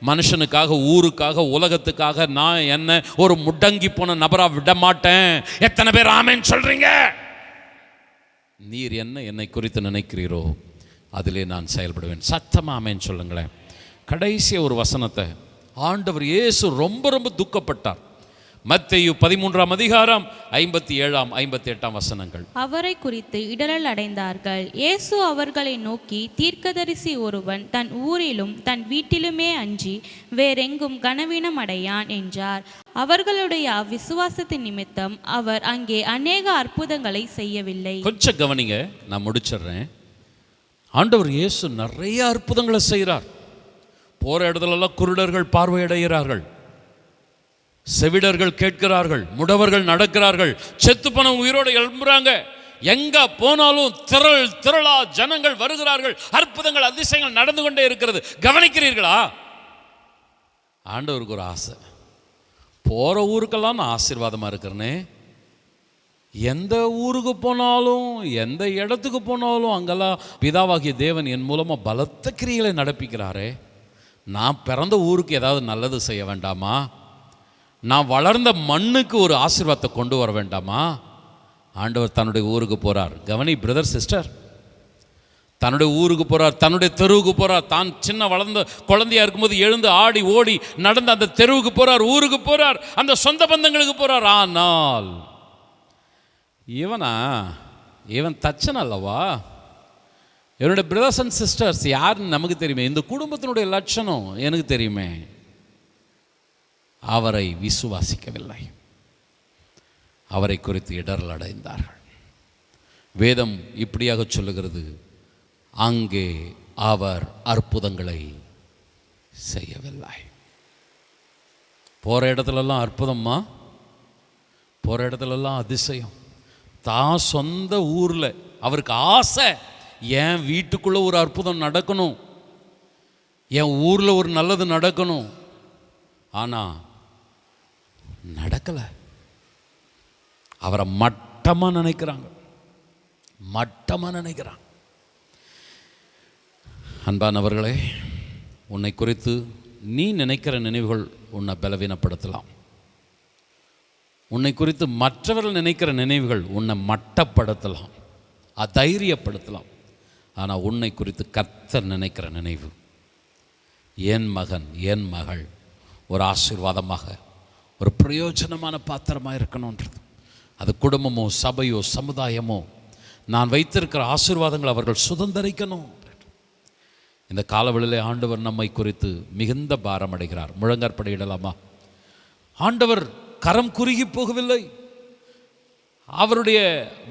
மனுஷனுக்காக, ஊருக்காக, உலகத்துக்காக நான் என்ன ஒரு முடங்கி போன நபராக விட மாட்டேன். எத்தனை பேர் ஆமென் சொல்கிறீங்க? நீர் என்னை குறித்து நினைக்கிறீரோ அதிலே நான் செயல்படுவேன். சத்தமாக ஆமென் சொல்லுங்களேன். கடைசி ஒரு வசனத்தை ஆண்டவர் இயேசு ரொம்ப ரொம்ப துக்கப்பட்டார். மத்தேயு 13ஆம் அதிகாரம் 57ஆம் 58ஆம் வசனங்கள். அவரை குறித்து இடரல் அடைந்தார்கள். இயேசு அவர்களை நோக்கி, தீர்க்கதரிசி ஒருவன் தன் ஊரிலும் தன் வீட்டிலுமே அன்றி வேறெங்கும் கனவீனம் அடையான் என்றார். அவர்களுடைய அவ்விசுவாசத்தின் நிமித்தம் அவர் அங்கே அநேக அற்புதங்களை செய்யவில்லை. கொஞ்சம் கவனிங்க, நான் முடிச்சிடுறேன். ஆண்டவர் இயேசு நிறைய அற்புதங்களை செய்கிறார். போற இடத்துலலாம் குருடர்கள் பார்வையடைகிறார்கள், செவிடர்கள் கேட்கிறார்கள், முடவர்கள் நடக்கிறார்கள், செத்து போன உயிரோடு எழும்புறாங்க. எங்க போனாலும் திரளா ஜனங்கள் வருகிறார்கள். அற்புதங்கள், அதிசயங்கள் நடந்து கொண்டே இருக்கிறது. கவனிக்கிறீர்களா? ஆண்டவருக்கு ஒரு ஆசை, போற ஊருக்கெல்லாம் நான் ஆசீர்வாதமா இருக்கிறேனே, எந்த ஊருக்கு போனாலும், எந்த இடத்துக்கு போனாலும் அங்கெல்லாம் பிதாவாகிய தேவன் என் மூலமா பலத்த கிரியைகளை நடப்பிக்கிறாரே, நான் பிறந்த ஊருக்கு ஏதாவது நல்லது செய்ய வேண்டாமா? நான் வளர்ந்த மண்ணுக்கு ஒரு ஆசீர்வாதத்தை கொண்டு வர வேண்டாமா? ஆண்டவர் தன்னுடைய ஊருக்கு போகிறார். கவனி பிரதர் சிஸ்டர், தன்னுடைய ஊருக்கு போகிறார், தன்னுடைய தெருவுக்கு போகிறார். தான் சின்ன வளர்ந்த குழந்தையா இருக்கும்போது எழுந்து ஆடி ஓடி நடந்து அந்த தெருவுக்கு போகிறார், ஊருக்கு போகிறார், அந்த சொந்த பந்தங்களுக்கு போகிறார். ஆனால் இவன் தச்சன் அல்லவா? என்னுடைய பிரதர்ஸ் அண்ட் சிஸ்டர்ஸ் யாருன்னு நமக்கு தெரியுமே, இந்த குடும்பத்தினுடைய லட்சணம் எனக்கு தெரியுமே. அவரை விசுவாசிக்கவில்லை, அவரை குறித்து இடரல் அடைந்தார்கள். வேதம் இப்படியாக சொல்லுகிறது, அங்கே அவர் அற்புதங்களை செய்யவில்லை. போகிற இடத்துலலாம் அற்புதம்மா, போகிற இடத்துலலாம் அதிசயம். தான் சொந்த ஊரில் அவருக்கு ஆசை, என் வீட்டுக்குள்ளே ஒரு அற்புதம் நடக்கணும், என் ஊரில் ஒரு நல்லது நடக்கணும். ஆனால் நடக்கலை. அவரை மட்டமாக நினைக்கிறாங்க, மட்டமாக நினைக்கிறாங்க. அன்பானவர்களே, உன்னை குறித்து நீ நினைக்கிற நினைவுகள் உன்னை பலவீனப்படுத்தலாம். உன்னை குறித்து மற்றவர்கள் நினைக்கிற நினைவுகள் உன்னை மட்டப்படுத்தலாம், அதைரியப்படுத்தலாம். ஆனால் உன்னை குறித்து கர்த்தர் நினைக்கிற நினைவு, என் மகன் என் மகள் ஒரு ஆசீர்வாதமாக, ஒரு பிரயோஜனமான பாத்திரமாக இருக்கணுன்றது. அது குடும்பமோ சபையோ சமுதாயமோ, நான் வைத்திருக்கிற ஆசீர்வாதங்கள் அவர்கள் சுதந்திரிக்கணும். இந்த காலவெளியிலே ஆண்டவர் நம்மை குறித்து மிகுந்த பாரம் அடைகிறார். முழங்காற்படையிடலாமா? ஆண்டவர் கரம் குறுகி போகவில்லை, அவருடைய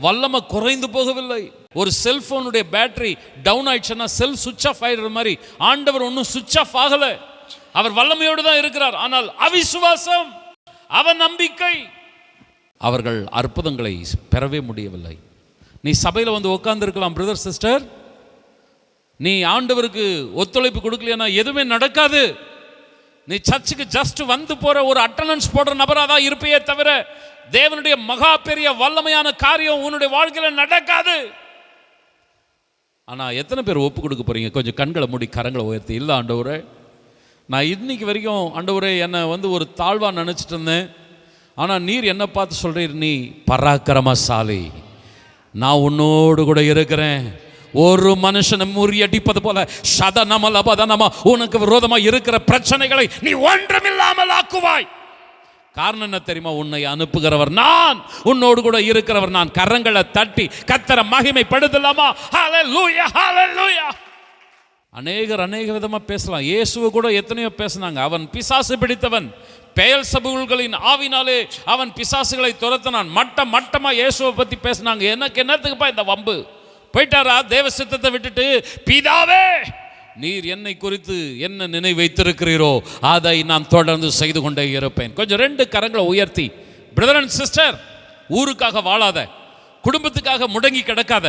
வல்லமை குறைந்து போகவில்லை. ஒரு செல்போனுடைய பேட்டரி டவுன் ஆயிடுச்சுன்னா செல் சுவிட்ச் ஆஃப் ஆயிடுற மாதிரி ஆண்டவர் ஒன்றும் சுவிட்ச் ஆஃப் ஆகலை. அவர் வல்லமையோடு தான் இருக்கிறார். ஆனால் அவிசுவாசம், அவநம்பிக்கை, அவர்கள் அற்புதங்களை பெறவே முடியவில்லை. நீ சபையில் வந்து உட்கார்ந்துருக்கலாம் பிரதர் சிஸ்டர், நீ ஆண்டவருக்கு ஒத்துழைப்பு கொடுக்கலையா எதுவுமே நடக்காது. நீ சர்ச்சுக்கு ஜஸ்ட் வந்து போற ஒரு அட்டெண்டன்ஸ் போடுற நபராக தான் இருப்பையே தவிர தேவனுடைய மகா பெரிய வல்லமையான காரியம் உன்னுடைய வாழ்க்கையில் நடக்காது. ஆனால் எத்தனை பேர் ஒப்பு கொடுக்க போறீங்க? கொஞ்சம் கண்களை மூடி கரங்களை உயர்த்தி, இல்லை ஆண்டவரே, நான் இன்னைக்கு வரைக்கும் ஆண்டவரே என்னை வந்து ஒரு தாழ்வாக நினச்சிட்டு இருந்தேன், ஆனால் நீர் என்னை பார்த்து சொல்கிறீர், நீ பராக்கிரமசாலி, நான் உன்னோடு கூட இருக்கிறேன். ஒரு மனுஷனை முறியடிப்பது போல சதனமல பதனமா உனக்கு விரோதமாக இருக்கிற பிரச்சனைகளை நீ ஒன்றுமில்லாமல் ஆக்குவாய். காரணம் என்ன தெரியுமா? உன்னை அனுப்புகிறவர் நான், உன்னோடு கூட இருக்கிறவர் நான். கரங்களை தட்டி கர்த்தரை மகிமைப்படுத்தலாமா? ஹல்லேலூயா, ஹல்லேலூயா. அநேகர் அநேக விதமாக பேசலாம். இயேசுவை கூட எத்தனையோ பேசினாங்க. அவன் பிசாசு பிடித்தவன், பெயல்செபூல்களின் ஆவினாலே அவன் பிசாசுகளை துரத்தினான். மட்டமா இயேசுவை பற்றி பேசினாங்க. எனக்கு என்னத்துக்குப்பா இந்த வம்பு? போயிட்டாரா தேவ சித்தத்தை விட்டுட்டு? பிதாவே, நீர் என்னை குறித்து என்ன நினைவு வைத்திருக்கிறீரோ அதை நான் தொடர்ந்து செய்து கொண்டே இருப்பேன். கொஞ்சம் ரெண்டு கரங்களை உயர்த்தி, பிரதர் அண்ட் சிஸ்டர், ஊருக்காக வாழாத, குடும்பத்துக்காக முடங்கி கிடக்காத,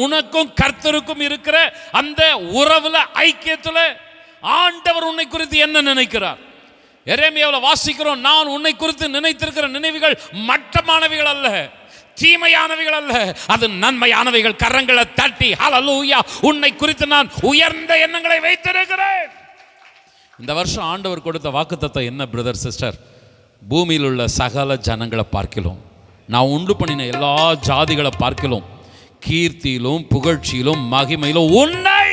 உனக்கும் கர்த்தருக்கும் இருக்கிற அந்த உறவுல ஐக்கியத்துல ஆண்டவர் உன்னை குறித்து என்ன நினைக்கிறார்? எரேமியாவில் வாசிக்கிறோம், நான் உன்னை குறித்து நினைத்திருக்கிற நினைவுகள் மட்டமானவைகள் அல்ல, தீமையானவைகள் அல்ல, அது நன்மையானவைகள். கரங்களை தட்டி ஹல்லேலூயா, உன்னை குறித்து நான் உயர்ந்த எண்ணங்களை வைத்திருக்கிறேன். இந்த வருஷம் ஆண்டவர் கொடுத்த வாக்குத்தத்தம் என்ன பிரதர் சிஸ்டர்? பூமியில் உள்ள சகல ஜனங்களை பார்க்கிறோம், நான் உண்டு பண்ணின எல்லா ஜாதிகளை பார்க்கிறோம், கீர்த்தியிலும் புகழ்ச்சியிலும் மகிமையிலும் உன்னை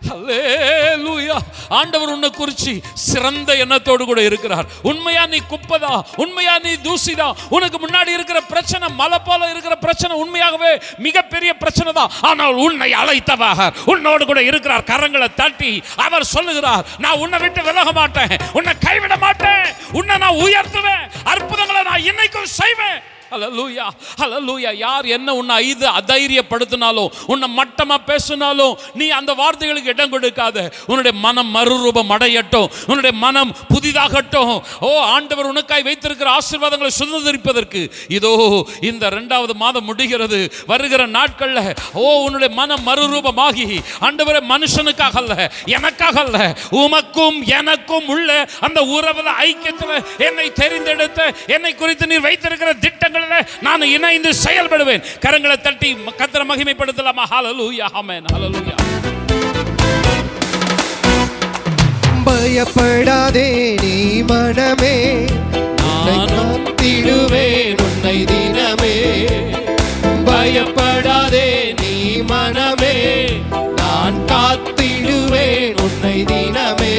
ஹல்லேலூயா. ஆண்டவர் உன்னை குறித்து சிறந்த எண்ணத்தோடு கூட இருக்கிறார். உண்மையா நீ குப்பதா? உண்மையா நீ தூசிதா? உனக்கு முன்னாடி இருக்கிற பிரச்சனை, மலை போல இருக்கிற பிரச்சனை உண்மையாகவே மிகப்பெரிய பிரச்சனை தான். ஆனால் உன்னை அழைத்தவர் உன்னோடு கூட இருக்கிறார். கரங்களை தட்டி அவர் சொல்லுகிறார், நான் உன்னை விட்டு விலக மாட்டேன், உன்னை கைவிட மாட்டேன், உன்னை நான் உயர்த்துவேன், அற்புதங்களை நான் இன்னைக்கும் செய்வேன். ஹல்லேலூயா, ஹல்லேலூயா. யார் என்ன உன்னை அதைரியப்படுத்தினாலும், உன்னை மட்டமா பேசினாலும் நீ அந்த வார்த்தைகளுக்கு இடம் கொடுக்காத. உன்னுடைய மனம் மறுரூபம் அடையட்டும், உன்னுடைய மனம் புதிதாகட்டும். ஓ, ஆண்டவர் உனக்காய் வைத்திருக்கிற ஆசீர்வாதங்களை சுதந்திரிப்பதற்கு இதோ இந்த 2வது மாதம் முடிகிறது. வருகிற நாட்கள்ல ஓ உன்னுடைய மனம் மறுரூபமாகி, ஆண்டவரே, மனுஷனுக்காக அல்ல, எனக்காக அல்ல, உமக்கும் எனக்கும் உள்ள அந்த உறவுல ஐக்கியத்தில் என்னை தெரிந்தெடுத்த என்னை குறித்து நீர் வைத்திருக்கிற திட்டங்கள் நான் இணைந்து செயல்படுவேன். கரங்களை தட்டி கர்த்தரை மகிமைப்படுத்தலாமா? ஹல்லேலூயா, ஆமென், ஹல்லேலூயா. பயப்படாதே நீ மனமே, நான் காத்திடுவேன் உன்னை தினமே. பயப்படாதே காத்திடுவேன் உன்னை தினமே.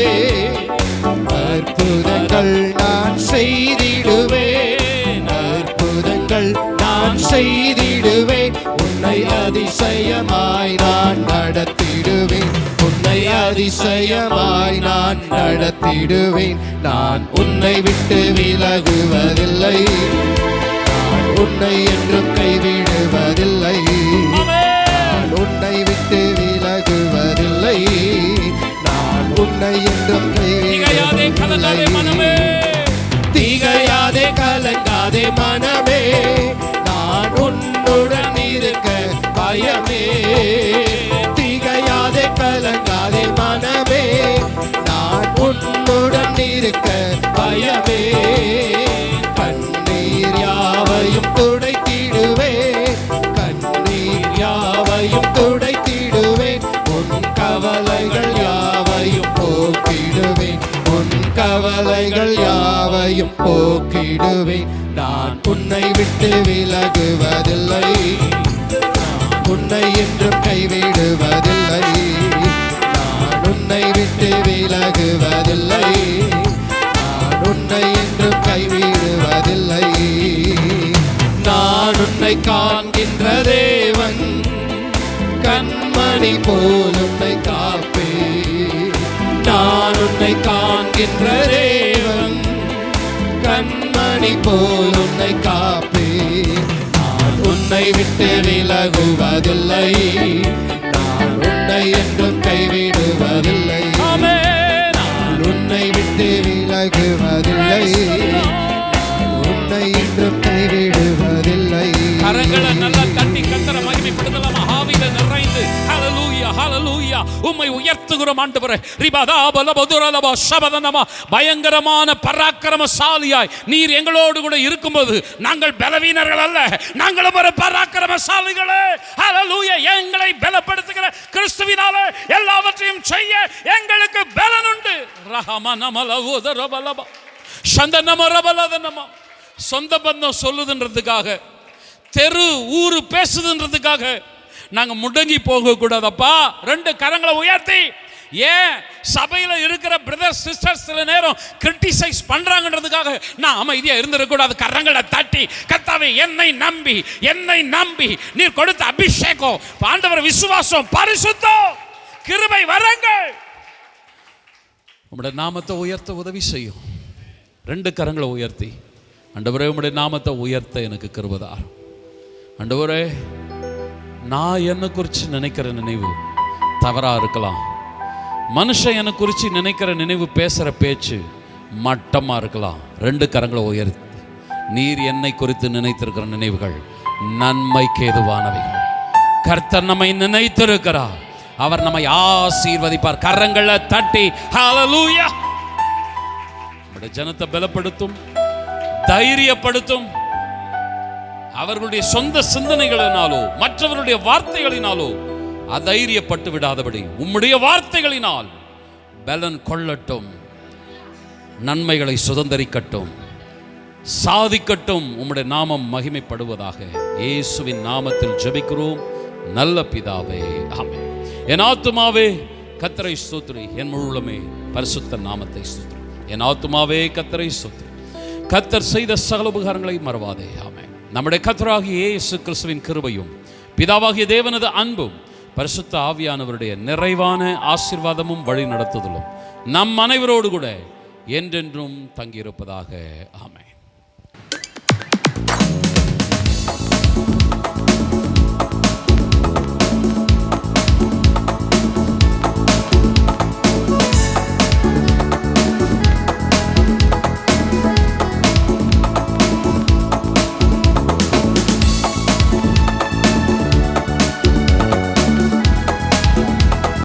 அற்புதங்கள் நான் செய்திடுவேன், அற்புதங்கள் நான் செய்திடுவேன். உன்னை அதிசயமாய் நான் நடத்திடுவேன், உன்னை அதிசயமாய் நான் நடத்திடுவேன். நான் உன்னை விட்டு விலகுவதில்லை, நான் உன்னை என்றும் கைவிடுவதில்லை. நான் உன்னை விட்டு விலகுவதில்லை, நான் உன்னை என்றும் கைவிடுவதில்லை. திகையாதே கலங்காதே மனமே, நான் உன்னுடன் இருக்க பயமே. திகையாதே கலங்காதே மனமே, நான் உன்னுடன் இருக்க பயமே. கண்ணீர் யாவையும் துடைத்திடுவேன், கண்ணீர் யாவையும் துடைத்திடுவேன். உன் கவலைகள் யாவையும் போக்கிடுவேன், உன் கவலைகள் யாவையும் போக்கிடுவேன். நான் உன்னை விட்டு விலகுவதில்லை, நான் உன்னை என்றும் கைவிடுவதில்லை. நான் உன்னை விட்டு விலகுவதில்லை, நான் உன்னை என்றும் கைவிடுவதில்லை. நான் உன்னை காண்கின்ற தேவன், கண்மணி போல் உன்னை காப்பேன். நான் உன்னை காண்கின்ற தேவன், கண்மணி போல் உன்னை காப்பேன். நான் உன்னை விட்டு விலகுவதில்லை, நான் உன்னை என்றும் கைவிடுவதில்லை. நான் உன்னை விட்டு விலகுவதில்லை, நான் உன்னை என்றும் கைவிடுவதில்லை. கரங்களை நல்லா தட்டி கர்த்தரை மகிமைப்படுத்தலாமா? ஆவியில நிறைந்து ஹல்லேலூயா ஹல்லேலூயா உம்மை உயர்த்துகிறோம் ஆண்டவரே. ரிபதா பலபதுரலப ஷபதனமா பயங்கரமான பராக்கிரமசாலியாய் நீர் எங்களோடு கூட இருக்கும்போது நாங்கள் பலவீனர்கள் அல்ல, நாங்களும் ஒரு பராக்கிரமசாலிகளே. ஹல்லேலூயா. எங்களை பலப்படுத்துகிற கிறிஸ்துவினாலே எல்லாவற்றையும் செய்ய எங்களுக்கு பலன் உண்டு. ரஹமனமலவுதரபலப சந்தனமரபலதனமா. சொந்த பந்தம் சொல்லுதுன்றதுக்காக, தெரு ஊரு பேசுதுன்றதுக்காக நாங்க முடங்கி போக கூடாதப்பா. ரெண்டு கரங்களை உயர்த்தி, ஏன் சபையில இருக்கிற பிரதர் சிஸ்டர் சில நேரம் கிரிட்டிசைஸ் பண்றாங்கன்றதுக்காக நான் அமைதியா இருந்திடக்கூடாது. கரங்களை தட்டி, கர்த்தாவே என்னை நம்பி, என்னை நம்பி நீர் கொடுத்த அபிஷேகம், ஆண்டவர் விசுவாசம், பரிசுத்தம், கிருபை வரங்கள் உம்முடைய நாமத்தை உயர்த்த உதவி செய்யும். ரெண்டு கரங்களை உயர்த்தி, ஆண்டவரே உம்முடைய நாமத்தை உயர்த்த எனக்கு கிருபை. ஆண்டவரே, நான் என்னை குறித்து நினைக்கிற நினைவு தவறாக இருக்கலாம், மனுஷன் என்னை குறித்து நினைக்கிற நினைவு, பேசுகிற பேச்சு மட்டமாக இருக்கலாம். ரெண்டு கரங்களை உயர்த்தி, நீர் என்னை குறித்து நினைத்திருக்கிற நினைவுகள் நன்மைக்கு ஏதுவானவைகள். கர்த்தர் நம்மை நினைத்திருக்கிறார், அவர் நம்மை ஆசீர்வதிப்பார். கரங்களை தட்டி ஹல்லேலூயா. நம்முடைய ஜனத்தை பலப்படுத்தும், தைரியப்படுத்தும். அவர்களுடைய சொந்த சிந்தனைகளினாலோ மற்றவருடைய வார்த்தைகளினாலோ அதைரியப்பட்டு விடாதபடி உம்முடைய வார்த்தைகளினால் பலன் கொள்ளட்டும், நன்மைகளை சுதந்தரிக்கட்டும், சாதிக்கட்டும். உம்முடைய நாமம் மகிமைப்படுவதாக. இயேசுவின் நாமத்தில் ஜெபிக்கிறோம் நல்ல பிதாவே, ஆமென். என் ஆத்துமாவே கர்த்தரை ஸ்தோத்திரி, என் முழுமே பரிசுத்த நாமத்தை ஸ்தோத்திரி. என் ஆத்துமாவே கர்த்தரை ஸ்தோத்திரி, கர்த்தர் செய்த சகல உபகாரங்களை மறவாதே, ஆமென். நம்முடைய கர்த்தராகிய இயேசு கிறிஸ்துவின் கிருபையும் பிதாவாகிய தேவனது அன்பும் பரிசுத்த ஆவியானவருடைய நிறைவான ஆசீர்வாதமும் வழி நடத்துதலும் நம் அனைவரோடு கூட என்றென்றும் தங்கியிருப்பதாக, ஆமென்.